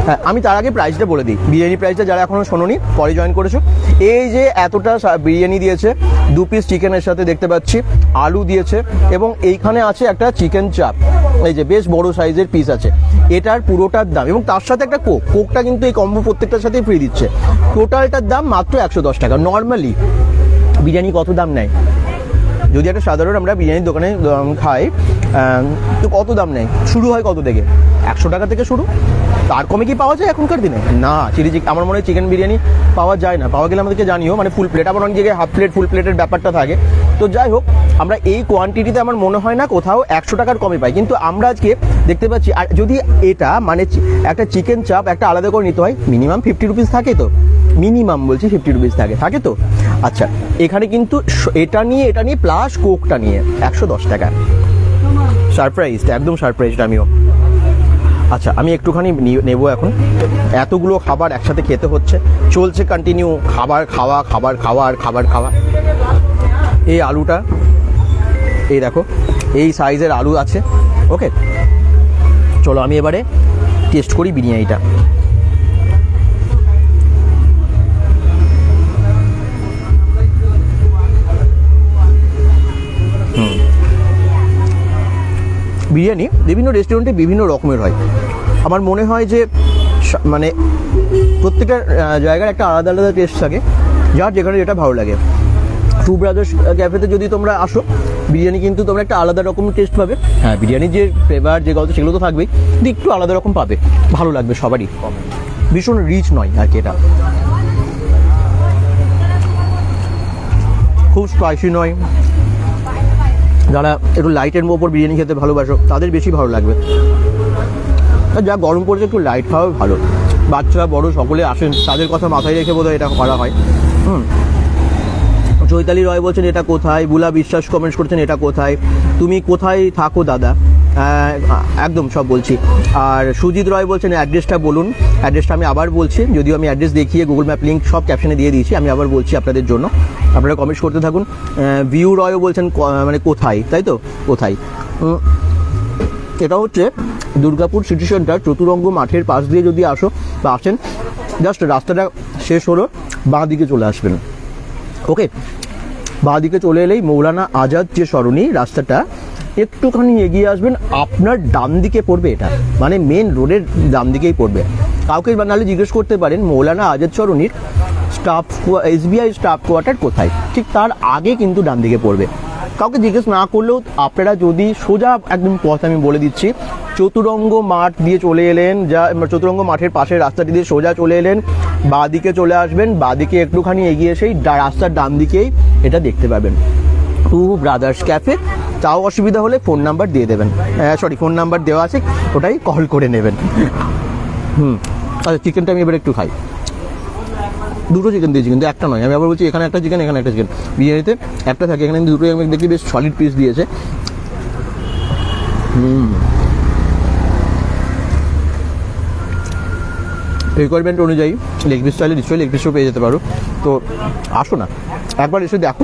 হ্যাঁ, আমি তার আগে প্রাইসটা বলে দিই। বিরিয়ানি প্রাইসটা যারা এখনো শোনোনি, পরে জয়েন করেছো, এই যে এতটা বিরিয়ানি দিয়েছে, 2 পিস চিকেনের সাথে দেখতে পাচ্ছি, আলু দিয়েছে এবং এইখানে আছে একটা চিকেন চাপ, এই যে বেশ বড় সাইজের পিস আছে, এটার পুরোটার দাম, এবং তার সাথে একটা কোকটা কিন্তু এই কম্বো প্রত্যেকটার সাথেই ফ্রি দিচ্ছে। টোটালটার দাম মাত্র 110 টাকা। নর্মালি বিরিয়ানি কত দাম নেয়? যদি একটা সাধারণ আমরা বিরিয়ানির দোকানে খাই তো কত দাম নেয়? শুরু হয় কত থেকে? 100 টাকা থেকে শুরু। তার কমে কি পাওয়া যায় এখনকার দিনে? না, আমার মনে হয় চিকেন বিরিয়ানি পাওয়া যায় না। পাওয়া গেলে আমাদেরকে জানিও, মানে ফুল প্লেট, আবার অনেক জায়গায় হাফ প্লেট ফুল প্লেটের ব্যাপারটা থাকে। তো যাই হোক, আমরা এই কোয়ান্টিটিতে আমার মনে হয় না কোথাও 100 টাকার কমে পাই, কিন্তু আমরা আজকে দেখতে পাচ্ছি। আর যদি এটা মানে একটা চিকেন চাপ একটা আলাদা করে নিতে হয়, মিনিমাম 50 রুপিস থাকে, তো মিনিমাম বলছি 50 রুপিস থাকে তো। আচ্ছা, এখানে কিন্তু এটা নিয়ে প্লাস কোকটা নিয়ে 110 টাকা। সারপ্রাইজড, একদম সারপ্রাইজড আমিও। আচ্ছা, আমি একটুখানি নেব এখন। এতগুলো খাবার একসাথে খেতে হচ্ছে, চলছে কন্টিনিউ খাবার খাওয়া। এই আলুটা, এই দেখো এই সাইজের আলু আছে। ওকে, চলো আমি এবারে টেস্ট করি বিরিয়ানিটা। বিরিয়ানি বিভিন্ন রেস্টুরেন্টে বিভিন্ন রকমের হয়। আমার মনে হয় যে মানে প্রত্যেকটা জায়গার একটা আলাদা আলাদা টেস্ট থাকে, যার যেখানে যেটা ভালো লাগে। টু ব্রাদার্স ক্যাফেতে যদি তোমরা আসো, বিরিয়ানি কিন্তু তোমরা একটা আলাদা রকম টেস্ট পাবে। হ্যাঁ, বিরিয়ানির যে ফ্লেভার যে গল্প সেগুলো তো থাকবেই, কিন্তু একটু আলাদা রকম পাবে, ভালো লাগবে সবারই। ভীষণ রিচ নয় আর কি, এটা খুব স্পাইসি নয়। যারা একটু লাইটের ওপর বিরিয়ানি খেতে ভালোবাসো তাদের বেশি ভালো লাগবে। যা গরম পড়ছে, একটু লাইট খাওয়া ভালো। বাচ্চা বড় সকলে আসেন, তাদের কথা মাথায় রেখে বোধহয় এটা করা হয়। চৈতালি রয় বলছেন এটা কোথায়, বুলা বিশ্বাস কমেন্টস করছেন এটা কোথায়, তুমি কোথায় থাকো দাদা, একদম সব বলছি। আর সুজিত রয় বলছেন অ্যাড্রেসটা বলুন। অ্যাড্রেসটা আমি আবার বলছি, যদিও আমি অ্যাড্রেস দেখিয়ে গুগল ম্যাপ লিঙ্ক সব ক্যাপশনে দিয়ে দিয়েছি, আমি আবার বলছি আপনাদের জন্য, আপনারা কমেন্টস করতে থাকুন। ভিউ রয়ও বলছেন মানে কোথায়, তাই তো কোথায়। এটা হচ্ছে দুর্গাপুর সিটি সেন্টার, চতুরঙ্গ মাঠের পাশ দিয়ে যদি আসো বা আসেন, জাস্ট রাস্তাটা শেষ হলো, বাঁ দিকে চলে আসবেন। ওকে, বাঁ দিকে চলে এলেই মৌলানা আজাদ যে সরণি রাস্তাটা, একটুখানি এগিয়ে আসবেন, আপনার ডান দিকে পড়বে। এটা মানে মেন রোডের ডান দিকেই পড়বে। কাউকে নাহলে জিজ্ঞেস করতে পারেন Maulana Azad সরণির SBI staff quarter কোথায়, ঠিক তার আগে কিন্তু ডান দিকে পড়বে। কাউকে জিজ্ঞেস না করলেও আপনারা যদি সোজা একদম পথ আমি বলে দিচ্ছি, চতুরঙ্গ মাঠ দিয়ে চলে এলেন, চতুরঙ্গ মাঠের পাশের রাস্তাটি দিয়ে সোজা চলে এলেন, বাঁ দিকে চলে আসবেন, বাঁ দিকে একটুখানি এগিয়ে এসেই রাস্তার ডান দিকেই এটা দেখতে পাবেন, টু ব্রাদার্স ক্যাফে। তাও অসুবিধা হলে ফোন নাম্বার দিয়ে দেবেন, ফোন নাম্বার দেওয়া আছে, ওটাই কল করে নেবেন। আচ্ছা, চিকেনটা আমি এবার একটু খাই। দুটো চিকেন দিয়েছি, কিন্তু একটা নয়। আমি আবার বলছি, এখানে একটা চিকেন, এখানে একটা চিকেন। বিরিয়ানিতে একটা থাকে, এখানে দুটোই আমি দেখি বেশ সলিড পিস দিয়েছে। রিকোয়ারমেন্ট অনুযায়ী লেগ পিস চাইলে নিশ্চয়ই লেগ পিসও পেয়ে যেতে পারো। তো আসো না, একবার এসে দেখো,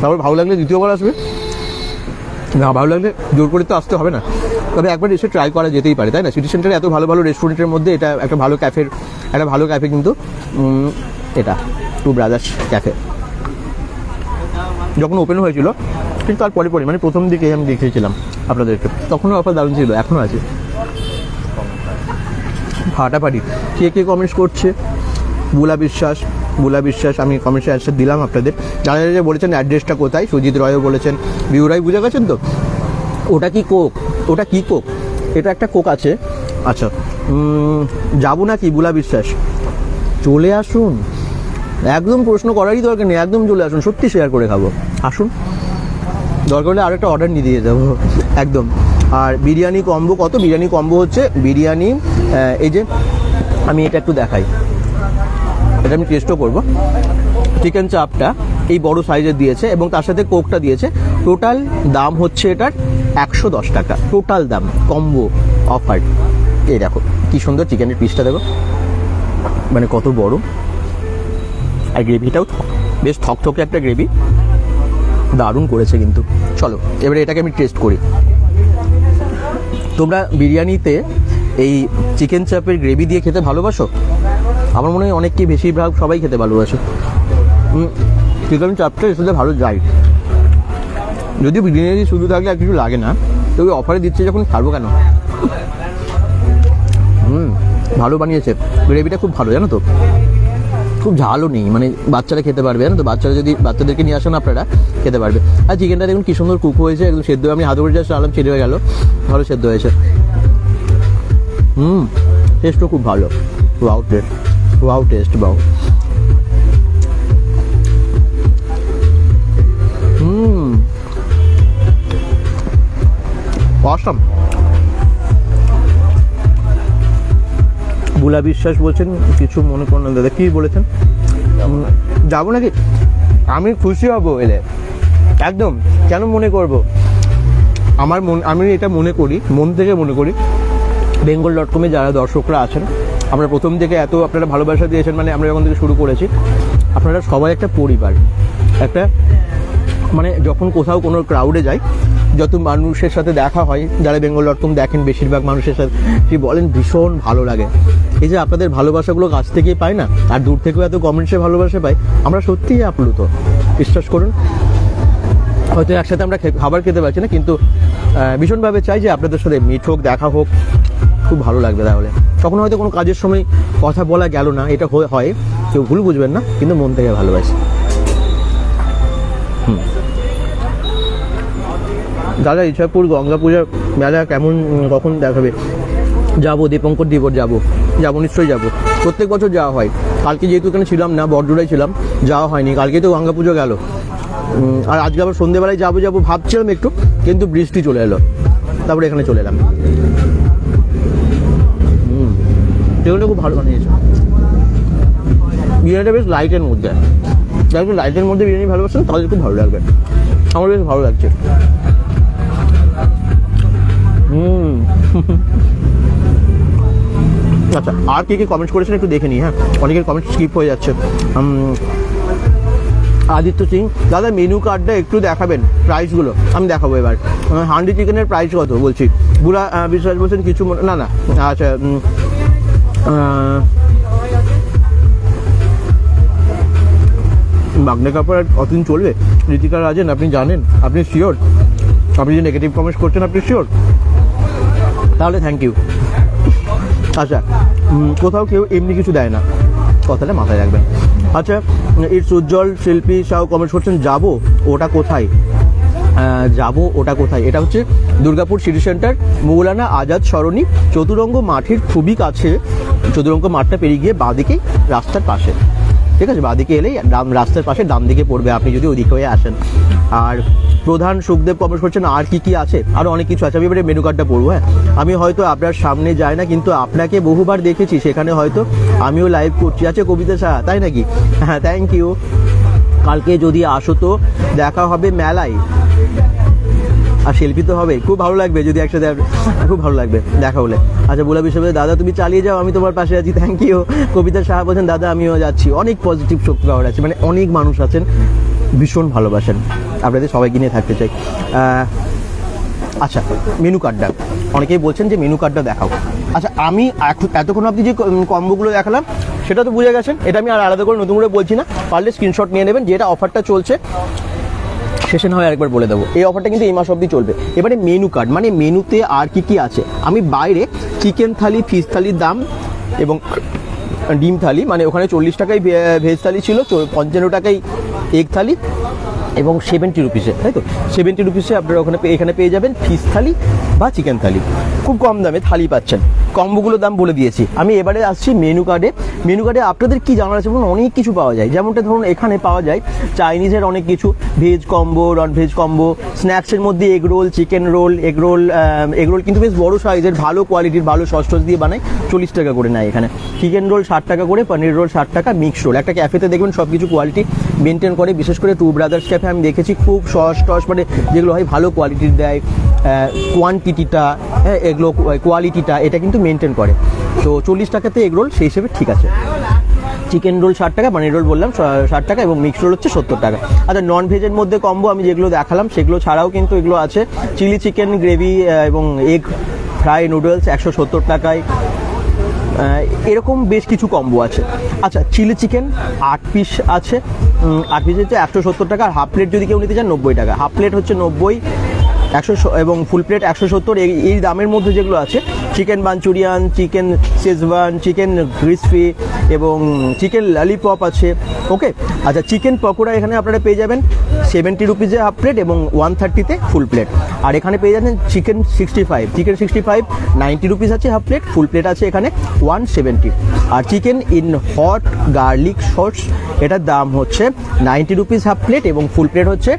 তারপর ভালো লাগলে দ্বিতীয়বার আসবে, না ভালো লাগলে জোর করে তো আসতে হবে না, তবে একবার এসে ট্রাই করা যেতেই পারে, তাই না? সিটি সেন্টারে এত ভালো ভালো রেস্টুরেন্টের মধ্যে এটা একটা ভালো ক্যাফে কিন্তু এটা টু ব্রাদার্স ক্যাফে। যখন ওপেন হয়েছিল ঠিক তার পরে মানে প্রথম দিকে আমি দেখিয়েছিলাম আপনাদেরকে, তখনও অফার দারুণ ছিল, এখনও আছে ফাটাফাটি। কে কমেন্টস করছে? বুলা বিশ্বাস, আমি কমেন্টসে অ্যান্সার দিলাম আপনাদের। যারা যারা বলেছেন অ্যাড্রেসটা কোথায়, সুজিত রয়ও বলেছেন, বিউ রায় বুঝে গেছেন তো। ওটা কি কোক? এটা একটা কোক আছে। আচ্ছা, যাবো নাকি বুলা বিশ্বাস? চলে আসুন, একদম প্রশ্ন করারই দরকার নেই, একদম চলে আসুন, সত্যি শেয়ার করে খাবো, আসুন। দরকার হলে আরেকটা অর্ডার নিয়ে দিয়ে যাবো একদম। আর বিরিয়ানি কম্বো কত? বিরিয়ানি কম্বো হচ্ছে বিরিয়ানি, এই যে আমি এটা একটু দেখাই, এটা আমি টেস্টও করবো। চিকেন চাপটা এই বড় সাইজের দিয়েছে এবং তার সাথে কোকটা দিয়েছে। টোটাল দাম হচ্ছে এটার 110 টাকা, টোটাল দাম, কম্বো অফার। এই দেখো কি সুন্দর চিকেনের পিসটা, দেখো মানে কত বড়, আর গ্রেভিটাও বেশ থকথকে একটা গ্রেভি, দারুণ করেছে কিন্তু। চলো এবারে এটাকে আমি টেস্ট করি। তোমরা বিরিয়ানিতে এই চিকেন চাপের গ্রেভি দিয়ে খেতে ভালোবাসো? আমার মনে হয় অনেককে বেশিরভাগ সবাই খেতে ভালোবাসে। চিকেন চাপটা এর সাথে ভালো যায়। যদিও বিরিয়ানি শুধু থাকলে আর কিছু লাগে না, তবে অফারে দিচ্ছে যখন ছাড়বো কেন। ভালো বানিয়েছে, গ্রেভিটা খুব ভালো, জানো তো, খুব ঝালও নেই, মানে বাচ্চারা খেতে পারবে, জানো তো। বাচ্চাদেরকে নিয়ে আসেন আপনারা, খেতে পারবে। আর চিকেনটা দেখুন কি সুন্দর কুক হয়েছে, একদম সেদ্ধ। আমি হাতে করে জাস্ট আলাম, ছেড়ে হয়ে গেল, ভালো সেদ্ধ হয়েছে। টেস্টও খুব ভালো। ওয়াও টেস্ট বাউ। অসাম। বুলা বিশ্বাস বলছেন কিছু মনে করেন না দাদা, কি বলেছেন? যাবো নাকি? আমি খুশি হব এলে, একদম। কেন মনে করব? আমি এটা মনে করি, মন থেকে মনে করি, bengal.com-এ যারা দর্শকরা আছেন, আমরা প্রথম থেকে এত আপনারা ভালোবাসা দিয়েছেন, মানে আমরা যখন থেকে শুরু করেছি, আপনারা সবাই একটা পরিবার। একটা মানে যখন কোথাও কোনো ক্রাউডে যাই, যত মানুষের সাথে দেখা হয়, যারা bengal.com দেখেন, বেশিরভাগ মানুষের সাথে কি বলেন, ভীষণ ভালো লাগে। এই যে আপনাদের ভালোবাসাগুলো কাছ থেকেই পাই না, আর দূর থেকেও এত কমেন্টসে ভালোবাসা পাই, আমরা সত্যিই আপ্লুত, বিশ্বাস করুন। হয়তো একসাথে আমরা খাবার খেতে পারছি না, কিন্তু ভীষণভাবে চাই যে আপনাদের সাথে মিট হোক, দেখা হোক, খুব ভালো লাগবে। তাহলে তখন হয়তো কোনো কাজের সময় কথা বলা গেল না, এটা হয়, কেউ ভুল বুঝবেন না, কিন্তু মন থেকে ভালোবাসি। দাদা ইছাপুর গঙ্গা পূজার মেলা কেমন, কখন দেখাবে? যাবো, দীপঙ্কর দিবর যাবো, নিশ্চয়ই যাবো। প্রত্যেক বছর যাওয়া হয়। কালকে যেহেতু এখানে ছিলাম না, বড়জোড়াই ছিলাম, যাওয়া হয়নি। কালকে তো গঙ্গা পুজো গেল, আর আজকে আবার সন্ধ্যেবেলায় যাবো ভাবছিলাম একটু, কিন্তু বৃষ্টি চলে এলো, তারপরে এখানে চলে এলাম। সেগুলো খুব ভালো বানিয়েছে। বিরিয়ানিটা বেশ লাইটের মধ্যে, যারা একটু লাইটের মধ্যে বিরিয়ানি ভালোবাসেন তাদের খুব ভালো লাগবে। আমার বেশ ভালো লাগছে। আচ্ছা, আর কি কমেন্টস করেছেন একটু দেখে নিই। হ্যাঁ, অনেকের কমেন্ট স্কিপ হয়ে যাচ্ছে। আদিত্য সিং, দাদা মেনু কার্ডটা একটু দেখাবেন, প্রাইসগুলো। আমি দেখাবো এবার। হান্ডি চিকেনের প্রাইস কত বলছি? বুড়া বিশ্বাস বলছেন কিছু না। আচ্ছা, মাগনা কাপড় কতদিন চলবে? ঋতিকা রাজেন, আপনি জানেন? আপনি শিওর? আপনি যে নেগেটিভ কমেন্টস করছেন, আপনি শিওর? তাহলে থ্যাংক ইউ। আচ্ছা, কোথাও কেউ এমনি কিছু দেয় না, কথাটা মাথায় রাখবেন। আচ্ছা, ইটস উজ্জ্বল শিল্পী সাউ কমেন্টস করছেন, যাবো ওটা কোথায়? এটা হচ্ছে দুর্গাপুর সিটি সেন্টার, মৌলানা আজাদ সরণি, চতুরঙ্গ মাঠের খুবই কাছে। চতুরঙ্গ মাঠটা পেরিয়ে গিয়ে বাঁদিকেই, রাস্তার পাশে, ঠিক আছে? বাঁদিকে এলেই রাস্তার পাশে ডান দিকে পড়বে, আপনি যদি ওদিকে হয়ে আসেন। আর প্রধান সুখদেব কমেন্ট করছেন, আর কি আছে? আরও অনেক কিছু আছে। আমি এবারে মেনু কার্ডটা পড়বো। হ্যাঁ, আমি হয়তো আপনার সামনে যাই না, কিন্তু আপনাকে বহুবার দেখেছি, সেখানে হয়তো আমিও লাইভ করছি। আছে কবিতা সাহা, তাই নাকি? হ্যাঁ, থ্যাংক ইউ। কালকে যদি আসো তো দেখা হবে মেলায়, আর শিল্পী তো হবে, খুব ভালো লাগবে যদি একসাথে, খুব ভালো লাগবে দেখা হলে। আচ্ছা, বুলা বিষয়, দাদা তুমি চালিয়ে যাও, আমি তোমার পাশে আছি। Thank you. কবিতা সাহা বলছেন, দাদা আমিও যাচ্ছি। অনেক পজিটিভ শক্তি পাওয়ার আছে, মানে অনেক মানুষ আছেন ভীষণ ভালোবাসেন, আপনাদের সবাইকে নিয়ে থাকতে চাই। আচ্ছা, মেনু কার্ডটা অনেকেই বলছেন যে মেনু কার্ডটা দেখাও। আচ্ছা, আমি এতক্ষণ আপনি যে কম্বোগুলো দেখালাম সেটা তো বুঝে গেছেন, এটা আমি আর আলাদা করে নতুন করে বলছি না। পারলে স্ক্রিনশট নিয়ে নেবেন, যেটা অফারটা চলছে শেষে না হয় আরেকবার বলে দেবো। এই অফারটা কিন্তু এই মাস অবধি চলবে। এবারে মেনু কার্ড, মানে মেনুতে আর কি আছে। আমি বাইরে চিকেন থালি, ফিশ থালির দাম এবং ডিম থালি, মানে ওখানে 40 টাকায় ভেজ থালি ছিল, 55 টাকায় এগ থালি এবং 70 রুপিসে, তাই তো? 70 রুপিসে আপনারা এখানে পেয়ে যাবেন ফিশ থালি বা চিকেন থালি, খুব কম দামে থালি পাচ্ছেন। কম্বোগুলোর দাম বলে দিয়েছি। আমি এবারে আসছি মেনু কার্ডে। মেনু কার্ডে আপনাদের কি জানার আছে বলুন? অনেক কিছু পাওয়া যায়, যেমনটা ধরুন এখানে পাওয়া যায় চাইনিজের অনেক কিছু, veg combo, non veg combo, স্ন্যাক্সের মধ্যে egg roll, chicken roll, egg roll কিন্তু বেশ বড় সাইজের, ভালো কোয়ালিটির, ভালো সস দিয়ে বানায়, 40 টাকা করে নেয় এখানে। চিকেন রোল 60 টাকা করে, পনির রোল 60 টাকা, মিক্স রোল। একটা ক্যাফেতে দেখবেন সব কিছু কোয়ালিটি মেনটেন করে, বিশেষ করে টু ব্রাদার্স ক্যাফে আমি দেখেছি, খুব সস টস মানে যেগুলো হয় ভালো কোয়ালিটির দেয়, কোয়ান্টিটিটা, হ্যাঁ, এগুলো কোয়ালিটিটা এটা কিন্তু মেনটেন করে। তো 40 টাকাতে এগ রোল সেই হিসেবে ঠিক আছে। চিকেন রোল 60 টাকা, পনির রোল বললাম 60 টাকা এবং মিক্স রোল হচ্ছে 70 টাকা। আচ্ছা, নন ভেজের মধ্যে কম্বো আমি যেগুলো দেখালাম সেগুলো ছাড়াও কিন্তু এগুলো আছে চিলি চিকেন গ্রেভি এবং এগ ফ্রাই নুডলস 170 টাকায়, এরকম বেশ কিছু কম্বো আছে। আচ্ছা, চিলি চিকেন 8 পিস আছে, 8 পিস হচ্ছে 170 টাকা। আর হাফ প্লেট যদি কেউ নিতে চান 90 টাকা। হাফ প্লেট হচ্ছে 90, 100 এবং ফুল প্লেট 170। এই দামের মধ্যে যেগুলো আছে chicken Manchurian, chicken schezwan, chicken crispy এবং চিকেন ললিপপ আছে। ওকে, আচ্ছা, চিকেন পকোড়া এখানে আপনারা পেয়ে যাবেন 70 রুপিজে হাফ প্লেট এবং 130তে ফুল প্লেট। আর এখানে পেয়ে যাচ্ছেন চিকেন 65 90 রুপিস আছে হাফ প্লেট, ফুল প্লেট আছে এখানে 170। আর chicken in hot garlic sauce, এটার দাম হচ্ছে 90 রুপিস হাফ প্লেট এবং ফুল প্লেট হচ্ছে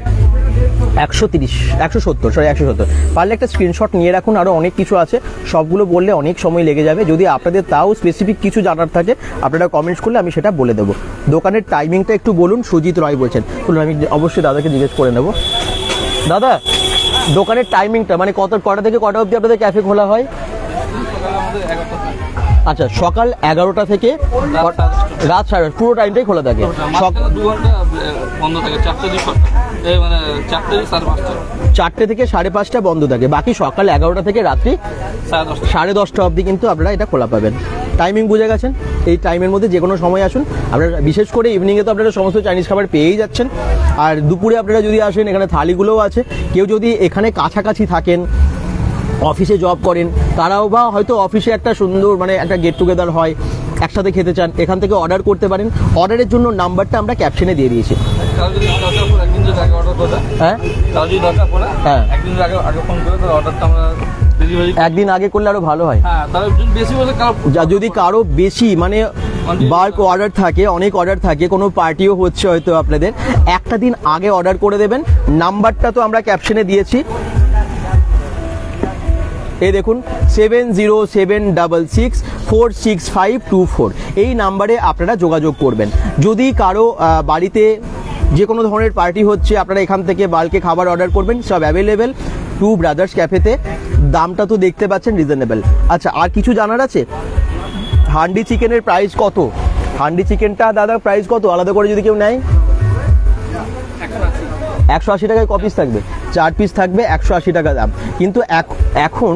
170। পারলে একটা স্ক্রিনশট নিয়ে রাখুন, আরও অনেক কিছু আছে, সবগুলো বললে অনেক সময় লেগে যাবে। যদি আপনাদের তাও স্পেসিফিক কিছু জানার থাকে আপনারা কমেন্টস করলে আমি সেটা বলে দেবো। দোকানের টাইমিংটা একটু বলুন। সুজিত রয় বলছেন, বলুন, আমি অবশ্যই দাদাকে জিজ্ঞেস করে নেব। দাদা, দোকানের টাইমিংটা মানে কটা থেকে কটা অবধি আপনাদের ক্যাফে খোলা হয়? আচ্ছা, সকাল 11টা থেকে রাত 7:30, পুরো টাইমটাই খোলা থাকে। 2 ঘন্টা বন্ধ থাকে, 4টে থেকে 5:30 বন্ধ থাকে, বাকি সকাল 11টা থেকে রাত্রি 10:30 অবধি কিন্তু আপনারা এটা খোলা পাবেন। টাইমিং বুঝে গেছেন? এই টাইমের মধ্যে যে কোনো সময় আসুন আপনারা। বিশেষ করে ইভিনিংয়ে তো আপনারা সমস্ত চাইনিজ খাবার পেয়েই যাচ্ছেন। আর দুপুরে আপনারা যদি আসেন, এখানে থালিগুলোও আছে। কেউ যদি এখানে কাছাকাছি থাকেন, অফিসে জব করেন, তারাও বা হয়তো অফিসে একটা সুন্দর মানে একটা গেট টুগেদার হয়, একসাথে খেতে চান, এখান থেকে অর্ডার করতে পারেন। অর্ডারের জন্য নাম্বারটা আমরা ক্যাপশনে দিয়ে দিয়েছি। হ্যাঁ, একদিন আগে করলে আরো ভালো হয়। যদি কারো বেশি মানে বাল্ক অর্ডার থাকে, অনেক অর্ডার থাকে, কোনো পার্টিও হচ্ছে হয়তো আপনাদের, একটা দিন আগে অর্ডার করে দেবেন। নাম্বারটা তো আমরা ক্যাপশনে দিয়েছি, এই দেখুন 7076646524। এই নাম্বারে আপনারা যোগাযোগ করবেন। যদি কারো বাড়িতে যে কোনো ধরনের পার্টি হচ্ছে, আপনারা এখান থেকে বাল্কে খাবার অর্ডার করবেন, সব অ্যাভেলেবেল টু ব্রাদার্স ক্যাফেতে। দামটা তো দেখতে পাচ্ছেন রিজনেবল। আচ্ছা, আর কিছু জানার আছে? হান্ডি চিকেনের প্রাইস কত? হান্ডি চিকেনটা দাদা প্রাইস কত আলাদা করে যদি কেউ নেয়? 180 টাকায় ক পিস থাকবে? 4 পিস থাকবে, 180 টাকা দাম। কিন্তু এখন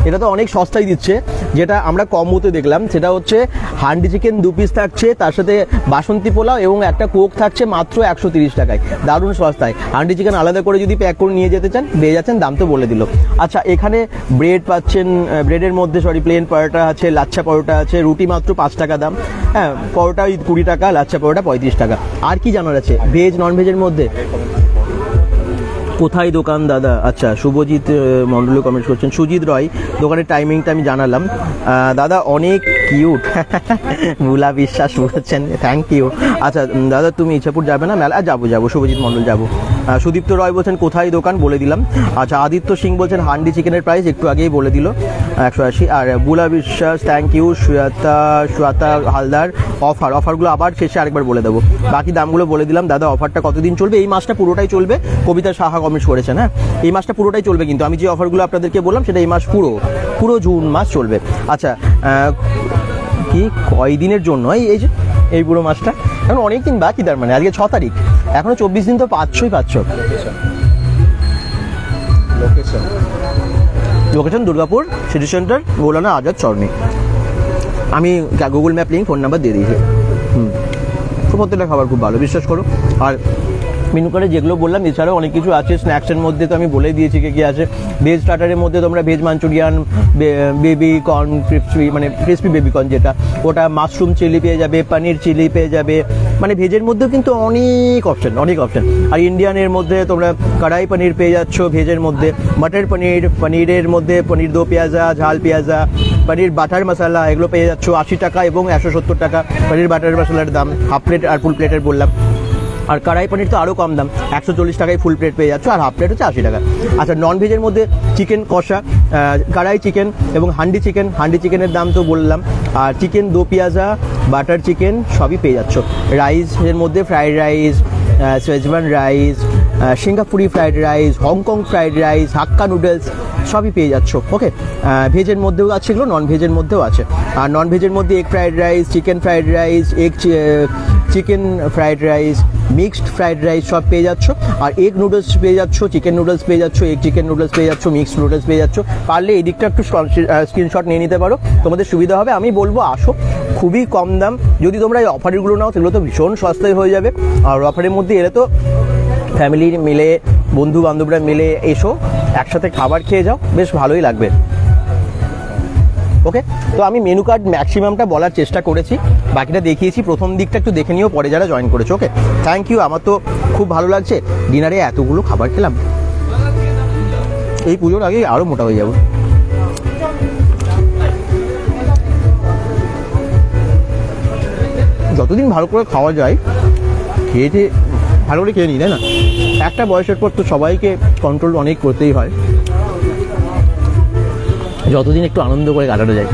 এটা তো অনেক সস্তায় দিচ্ছে। যেটা আমরা কম্বোতে দেখলাম সেটা হচ্ছে হান্ডি চিকেন 2 পিস থাকছে, তার সাথে বাসন্তী পোলাও এবং একটা কোক থাকছে মাত্র 130 টাকায়। দারুণ সস্তায়। হান্ডি চিকেন আলাদা করে যদি প্যাক করে নিয়ে যেতে চান পেয়ে যাচ্ছেন, দাম তো বলে দিল। আচ্ছা, এখানে ব্রেড পাচ্ছেন, ব্রেডের মধ্যে প্লেন পরোটা আছে, লাচ্ছা পরোটা আছে, রুটি মাত্র 5 টাকা দাম। হ্যাঁ, পরোটা 20 টাকা, লাচ্ছা পরোটা 35 টাকা। আর কি জানার আছে ভেজ নন ভেজের মধ্যে? কোথায় দোকান দাদা? আচ্ছা, শুভজিৎ মন্ডল কমেন্ট করছেন। সুজিত রয়, দোকানের টাইমিংটা আমি জানালাম। দাদা অনেক কিউট, ভুলা বিশ্বাস বলছেন, থ্যাংক ইউ। আচ্ছা দাদা, তুমি ইচ্ছাপুর যাবে না মেলা? যাবো, শুভজিৎ মন্ডল যাবো। সুদীপ্ত রয় বলছেন কোথায় দোকান, বলে দিলাম। আচ্ছা, আদিত্য সিং বলছেন হান্ডি চিকেনের প্রাইস একটু আগেই বলে দিল, 180। আর বুলা বিশ্বাস, থ্যাংক ইউ। সুয়াতা হালদার, অফারগুলো আবার শেষে আরেকবার বলে দেবো। বাকি দামগুলো বলে দিলাম। দাদা, অফারটা কতদিন চলবে? এই মাসটা পুরোটাই চলবে। কবিতা সাহা কমেন্টস করেছেন। হ্যাঁ, এই মাসটা পুরোটাই চলবে, কিন্তু আমি যে অফারগুলো আপনাদেরকে বললাম সেটা এই মাস পুরো জুন মাস চলবে। আচ্ছা, কি কয় দিনের জন্য এই পুরো মাসটা? এখন অনেক দিন বাকি, তার মানে আজকে 6 তারিখ, এখনো 24 দিন তো পাচ্ছ। Location Durgapur city centre, Maulana Azad চরনি। আমি Google map link, phone number দিয়ে দিয়েছি। প্রত্যেকটা খাবার খুব ভালো, বিশ্বাস করো। আর মেনু কার্ডে যেগুলো বললাম এছাড়াও অনেক কিছু আছে। স্ন্যাক্সের মধ্যে তো আমি বলে দিয়েছি কি আছে। ভেজ স্টার্টারের মধ্যে তোমরা veg Manchurian, baby corn crispy, মানে ক্রিসপি বেবি কর্ন যেটা, ওটা মাশরুম চিলি পেয়ে যাবে, পনির চিলি পেয়ে যাবে। মানে ভেজের মধ্যেও কিন্তু অনেক অপশন। আর ইন্ডিয়ানের মধ্যে তোমরা কড়াই পনির পেয়ে যাচ্ছ, ভেজের মধ্যে মটর পনিরের মধ্যে পনির দো পেঁয়াজা, ঝাল পেঁয়াজা, পনির বাটার মশলা, এগুলো পেয়ে যাচ্ছ 80 টাকা এবং 170 টাকা পনির বাটার মশলার দাম। হাফ প্লেট আর ফুল প্লেটের বললাম। আর কড়াই পনির তো আরও কম দাম, 140 টাকায় ফুল প্লেট পেয়ে যাচ্ছ, আর হাফ প্লেট হচ্ছে 80 টাকা। আচ্ছা, নন ভেজের মধ্যে চিকেন কষা, কড়াই চিকেন এবং হান্ডি চিকেনের দাম তো বললাম। আর চিকেন দো পেঁয়াজা, বাটার চিকেন সবই পেয়ে যাচ্ছ। রাইসের মধ্যে ফ্রাইড রাইস, শেজওয়ান রাইস, সিঙ্গাপুরি fried rice, Hong Kong fried rice, Hakka noodles সবই পেয়ে যাচ্ছ। ওকে, ভেজের মধ্যেও আছে এগুলো, নন ভেজের মধ্যেও আছে। আর নন ভেজের মধ্যে egg fried rice, chicken fried rice, chicken fried rice, mixed fried rice সব পেয়ে যাচ্ছ। আর এগ নুডলস পেয়ে যাচ্ছ, চিকেন নুডলস পেয়ে যাচ্ছ, এগ চিকেন নুডলস পেয়ে যাচ্ছ, মিক্সড নুডলস পেয়ে যাচ্ছ। পারলে এই দিকটা একটু স্ক্রিনশট নিয়ে নিতে পারো, তোমাদের সুবিধা হবে। আমি বলবো আসো, খুবই কম দাম। যদি তোমরা এই অফারগুলো নাও সেগুলো তো ভীষণ সস্তায় হয়ে যাবে। আর অফারের মধ্যে এলে তো ফ্যামিলির মিলে, বন্ধু বান্ধবরা মিলে এসো, একসাথে খাবার খেয়ে যাও, বেশ ভালোই লাগবে। ওকে, তো আমি মেনু কার্ড ম্যাক্সিমামটা বলার চেষ্টা করেছি, বাকিটা দেখিয়েছি। প্রথম দিকটা একটু দেখে নিও পরে যারা জয়েন করেছো। ওকে, থ্যাংক ইউ। আমার তো খুব ভালো লাগছে, ডিনারে এতগুলো খাবার খেলাম। এই পুজোর আগেই আরও মোটা হয়ে যাবো। যতদিন ভালো করে খাওয়া যায়, খেয়েছে ভালো করে খেয়ে নিই, তাই না? একটা বয়সের পর তো সবাইকে কন্ট্রোল অনেক করতেই হয়, যতদিন একটু আনন্দ করে কাটানো যায়।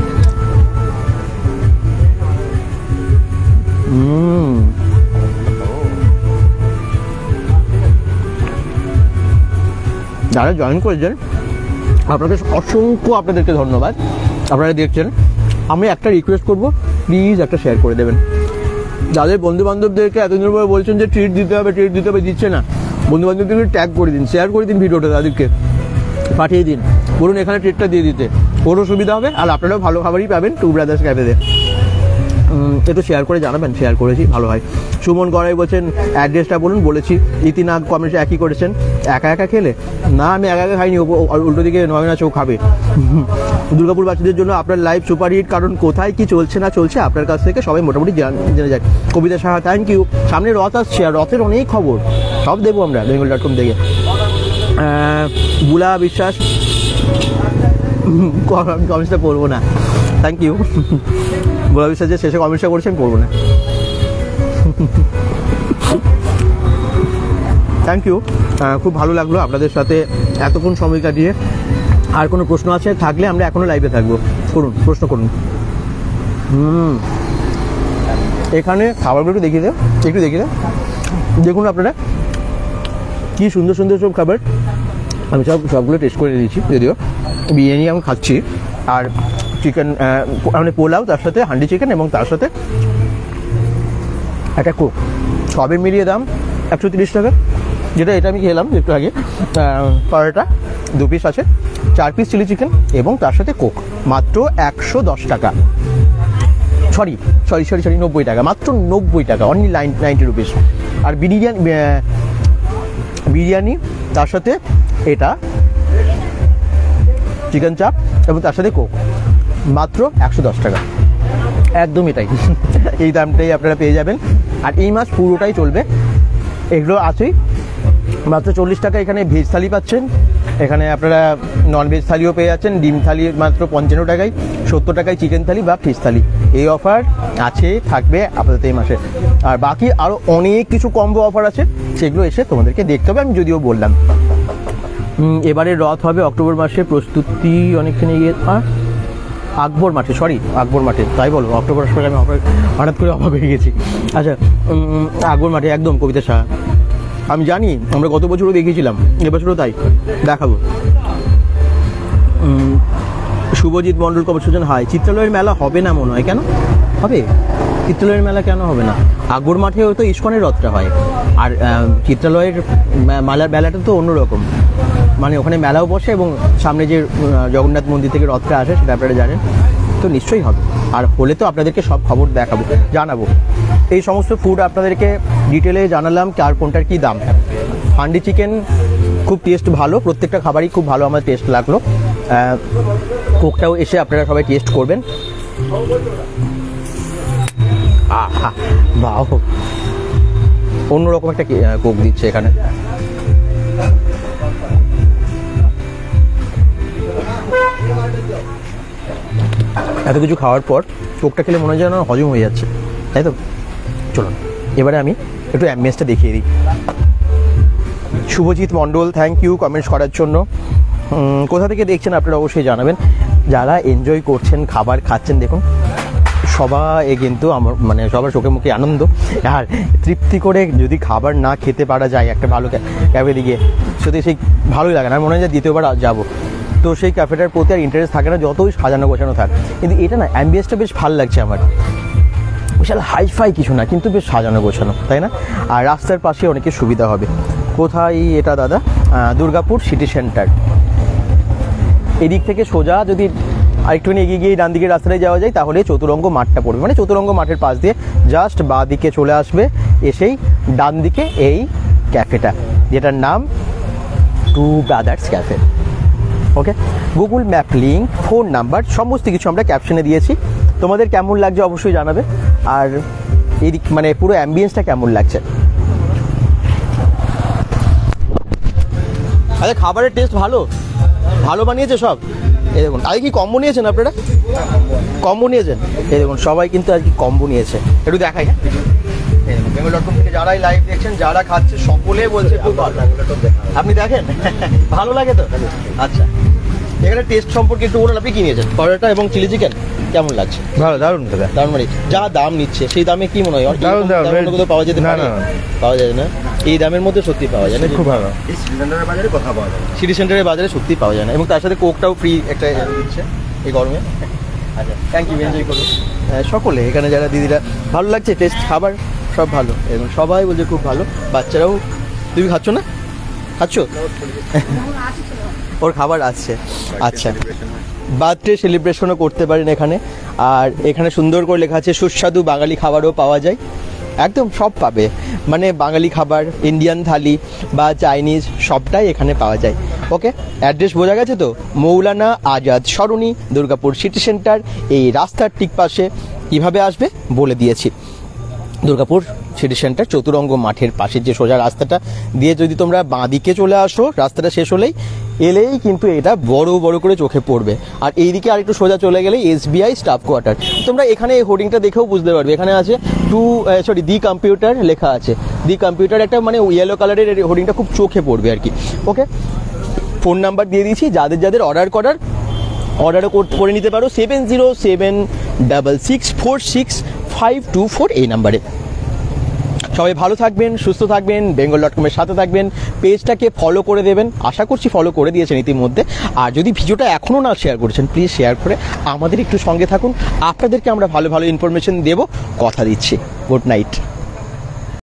যারা জয়েন করেছেন আপনাকে অসংখ্য আপনাদেরকে ধন্যবাদ। আপনারা দেখছেন, আমি একটা রিকোয়েস্ট করব, প্লিজ একটা শেয়ার করে দেবেন। যাদের বন্ধু বান্ধবদেরকে এতদিন পরে বলছেন যে ট্রিট দিতে হবে, দিচ্ছে না, বন্ধু বান্ধবদেরকে ট্যাগ করে দিন, শেয়ার করে দিন ভিডিওটা, তাদেরকে পাঠিয়ে দিন, বলুন এখানে ট্রিটটা দিয়ে দিতে, ওরও সুবিধা হবে আর আপনারাও ভালো খাবারই পাবেন টু ব্রাদার্স ক্যাফেতে। একটু শেয়ার করে জানাবেন, শেয়ার করেছি ভালো হয়। সুমন গড়াই বলছেন অ্যাড্রেসটা বলুন, বলেছি। ইতিনাগ কমেন্টে একই করেছেন, একা একা খেলে না, আমি একা একা খাইনি, উল্টো দিকে নয়না চৌ খাবে। দুর্গাপুরবাসীদের জন্য আপনার লাইভ সুপারহিট, কারণ কোথায় কি চলছে না চলছে আপনার কাছ থেকে সবাই মোটামুটি জেনে যায়। কবিতা সাহা থ্যাংক ইউ। সামনে রথ আসছে, আর রথের অনেক খবর সব দেবো আমরা bengal.com থেকে। বুলা বিশ্বাস কমেন্টসটা পড়বো না, থ্যাংক ইউ। বুলা বিশ্বাস যে শেষে কমেন্টসটা করছেন পড়বো না, থ্যাংক ইউ। খুব ভালো লাগলো আপনাদের সাথে এতক্ষণ সময় কাটিয়ে। আর কোনো প্রশ্ন আছে থাকলে আমরা এখনো লাইভে থাকবো, করুন, প্রশ্ন করুন। এখানে খাবারগুলো একটু দেখিয়ে দেও, দেখুন আপনারা কি সুন্দর সুন্দর সব খাবার। আমি সবগুলো টেস্ট করে দিয়েছি, যদিও বিরিয়ানি আমি খাচ্ছি, আর চিকেন মানে পোলাও, তার সাথে হান্ডি চিকেন, এবং তার সাথে একটা কোক, সবের মিলিয়ে দাম 130 টাকা। যেটা এটা আমি খেলাম একটু আগে, পরোটা 2 পিস আছে, 4 পিস চিলি চিকেন, এবং তার সাথে কোক, মাত্র 110 টাকা। সরি 90 টাকা, মাত্র 90 টাকা, অনলি 90 রুপিস। আর বিরিয়ানি তার সাথে এটা চিকেন চাপ, এবং তার সাথে কোক, মাত্র 110 টাকা। একদম এটাই, এই দামটাই আপনারা পেয়ে যাবেন। আর এই মাস পুরোটাই চলবে, এগুলো আছেই। মাত্র 40 টাকা এখানে ভেজ থালি পাচ্ছেন, এখানে আপনারা নন ভেজ থালিও পেয়ে যাচ্ছেন। ডিম থালি মাত্র 55 টাকায়, 70 টাকায় চিকেন থালি বা ফিশ থালি। এই অফার আছে, থাকবে আপাতত এই মাসে। আর বাকি আরও অনেক কিছু কম্বো অফার আছে, সেগুলো এসে তোমাদেরকে দেখতে হবে, আমি যদিও বললাম। এবারে রথ হবে অক্টোবর মাসে, প্রস্তুতি অনেকখানি ইয়ে, আকবর মাঠে, তাই বলো, অক্টোবর মাসে আমি হঠাৎ করে অভাব হয়ে গেছি। আচ্ছা, আকবর মাঠে একদম, কবিতা সাহা। আমি জানি, আমরা গত বছরও দেখিয়েছিলাম, এবছরও তাই দেখাবো। শুভজিৎ মণ্ডল কবর সুজন, হাই। চিত্রালয়ের মেলা হবে না মনে হয়, কেন হবে? চিত্রালয়ের মেলা কেন হবে না? আকবর মাঠেও তো ইস্কনের রথটা হয়, আর চিত্রালয়ের মেলাটা তো অন্যরকম, মানে ওখানে মেলাও বসে, এবং সামনে যে জগন্নাথ মন্দির থেকে রথটা আসে সেটা আপনারা জানেন, তো নিশ্চয়ই হবে। আর হলে তো আপনাদেরকে সব খবর জানাবো। এই সমস্ত ফুড আপনাদেরকে ডিটেলে জানালাম, কার কোনটার কী দাম। হান্ডি চিকেন খুব টেস্ট ভালো, প্রত্যেকটা খাবারই খুব ভালো আমার টেস্ট লাগলো। কোকটাও এসে আপনারা সবাই টেস্ট করবেন। বাহ, অন্যরকম একটা কোক দিচ্ছে এখানে। এত কিছু খাওয়ার পর কোকটা খেলে মনে হয় যেন হজম হয়ে যাচ্ছে, তাই তো? চলুন এবারে আমি একটু অ্যাম্বিয়েন্সটা দেখিয়ে দিই। শুভজিৎ মণ্ডল, থ্যাংক ইউ কমেন্টস করার জন্য। কোথা থেকে দেখছেন আপনারা অবশ্যই জানাবেন। যারা এনজয় করছেন, খাবার খাচ্ছেন, দেখুন সবাই কিন্তু আমার মানে সবার চোখে মুখে আনন্দ, আর তৃপ্তি করে যদি খাবার না খেতে পারা যায় একটা ভালো ক্যাফে দিকে, সত্যি সেই ভালোই লাগে না, মনে হয় যে দ্বিতীয়বার যাবো। তো সেই ক্যাফেটার প্রতি আর ইন্টারেস্ট থাকে না যতই সাজানো গোছানো থাকে। কিন্তু এটা না অ্যাম্বিয়েন্সটা বেশ ভালো লাগছে আমার, বিশাল হাইফাই কিছু না কিন্তু বেশ সাজানো গোছানো, তাই না? আর রাস্তার পাশে অনেকের সুবিধা হবে। কোথায় এটা দাদা? Durgapur city centre. এদিক থেকে সোজা যদি আরেকটুখানি এগিয়ে গিয়ে ডান দিকে রাস্তায় যাওয়া যায় তাহলে চতুরঙ্গ মাঠটা পড়বে, মানে চতুরঙ্গ মাঠের পাশ দিয়ে জাস্ট বাঁ দিকে চলে আসবে, এসেই ডান দিকে এই ক্যাফেটা যেটার নাম two brothers cafe. Okay, Google map link, phone number সমস্ত কিছু আমরা ক্যাপশনে দিয়েছি। তোমাদের কেমন লাগছে অবশ্যই জানাবে, আর এই মানে পুরো অ্যাম্বিয়েন্সটা কেমন লাগছে। আরে খাবারের টেস্ট ভালো ভালো বানিয়েছে সব। এই দেখুন, আগে কি কম্বো নিয়েছেন আপনারা? কম্বো নিয়েছেন? এই দেখুন সবাই কিন্তু আর কি কম্বো নিয়েছে, একটু দেখাই। হ্যাঁ, বেঙ্গল.com থেকে যারাই লাইভ দেখছেন, যারা খাচ্ছে সকলে বলছে খুব ভালো। আপনি দেখেন ভালো লাগে তো? আচ্ছা, এখানে টেস্ট সম্পর্কে একটু বলুন, আপনি কি নিয়েছেন? পরোটা এবং চিলি চিকেন কেমন লাগছে? ভালো, দারুণ দাদা, দারুণ। মানে যা দাম নিচ্ছে সেই দামে কি মনে হয় দারুণ দারুণ কোথাও পাওয়া যেতে পারে? পাওয়া যায় না, এই দামের মধ্যে সত্যি পাওয়া যায় না, খুব ভালো। এই সিটি সেন্টারের বাজারে কথা পাওয়া যায়, সিটি সেন্টারের বাজারে সত্যি পাওয়া যায় না, এবং তার সাথে কোকটাও ফ্রি একটা দিচ্ছে এই গরমে। আচ্ছা, থ্যাংক ইউ, এনজয় করুন সকলে। এখানে যারা দিদিরা, ভালো লাগছে টেস্ট, খাবার সব ভালো, এবং সবাই বলছে খুব ভালো। বাচ্চারাও, তুমি খাচ্ছ না? খাচ্ছ? ওর খাবার আছে। আচ্ছা, বার্থডে সেলিব্রেশনও করতে পারেন এখানে। আর এখানে সুন্দর করে লেখা আছে সুস্বাদু বাঙালি খাবারও পাওয়া যায়, একদম সব পাবে, মানে বাঙালি খাবার, ইন্ডিয়ান থালি বা চাইনিজ সবটাই এখানে পাওয়া যায়। ওকে, অ্যাড্রেস বোঝা গেছে তো? মৌলানা আজাদ সরণি, দুর্গাপুর সিটি সেন্টার, এই রাস্তার ঠিক পাশে। কীভাবে আসবে বলে দিয়েছি, দুর্গাপুর সিটি সেন্টার চতুরঙ্গ মাঠের পাশে যে সোজা রাস্তাটা দিয়ে যদি তোমরা বাঁ দিকে চলে আসো, রাস্তাটা শেষ হলেই এলেই কিন্তু এটা বড় বড় করে চোখে পড়বে। আর এইদিকে আর একটু সোজা চলে গেলে SBI স্টাফ কোয়ার্টার। তোমরা এখানে এই হোর্ডিংটা দেখেও বুঝতে পারবে, এখানে আছে দি কম্পিউটার লেখা আছে। দি কম্পিউটার একটা মানে ইয়েলো কালারের হোর্ডিংটা খুব চোখে পড়বে আর কি। ওকে, ফোন নাম্বার দিয়ে দিয়েছি, যাদের যাদের অর্ডারও করে নিতে পারো 7076646524 এই নাম্বারে। সবাই ভালো থাকবেন, সুস্থ থাকবেন, বেঙ্গল.com-এর সাথে থাকবেন, পেজটাকে ফলো করে দেবেন, আশা করছি ফলো করে দিয়েছেন ইতিমধ্যে। আর যদি ভিডিওটা এখনও না শেয়ার করেছেন, প্লিজ শেয়ার করে আমাদের একটু সঙ্গে থাকুন, আপনাদেরকে আমরা ভালো ভালো ইনফরমেশন দেবো, কথা দিচ্ছি। Good night.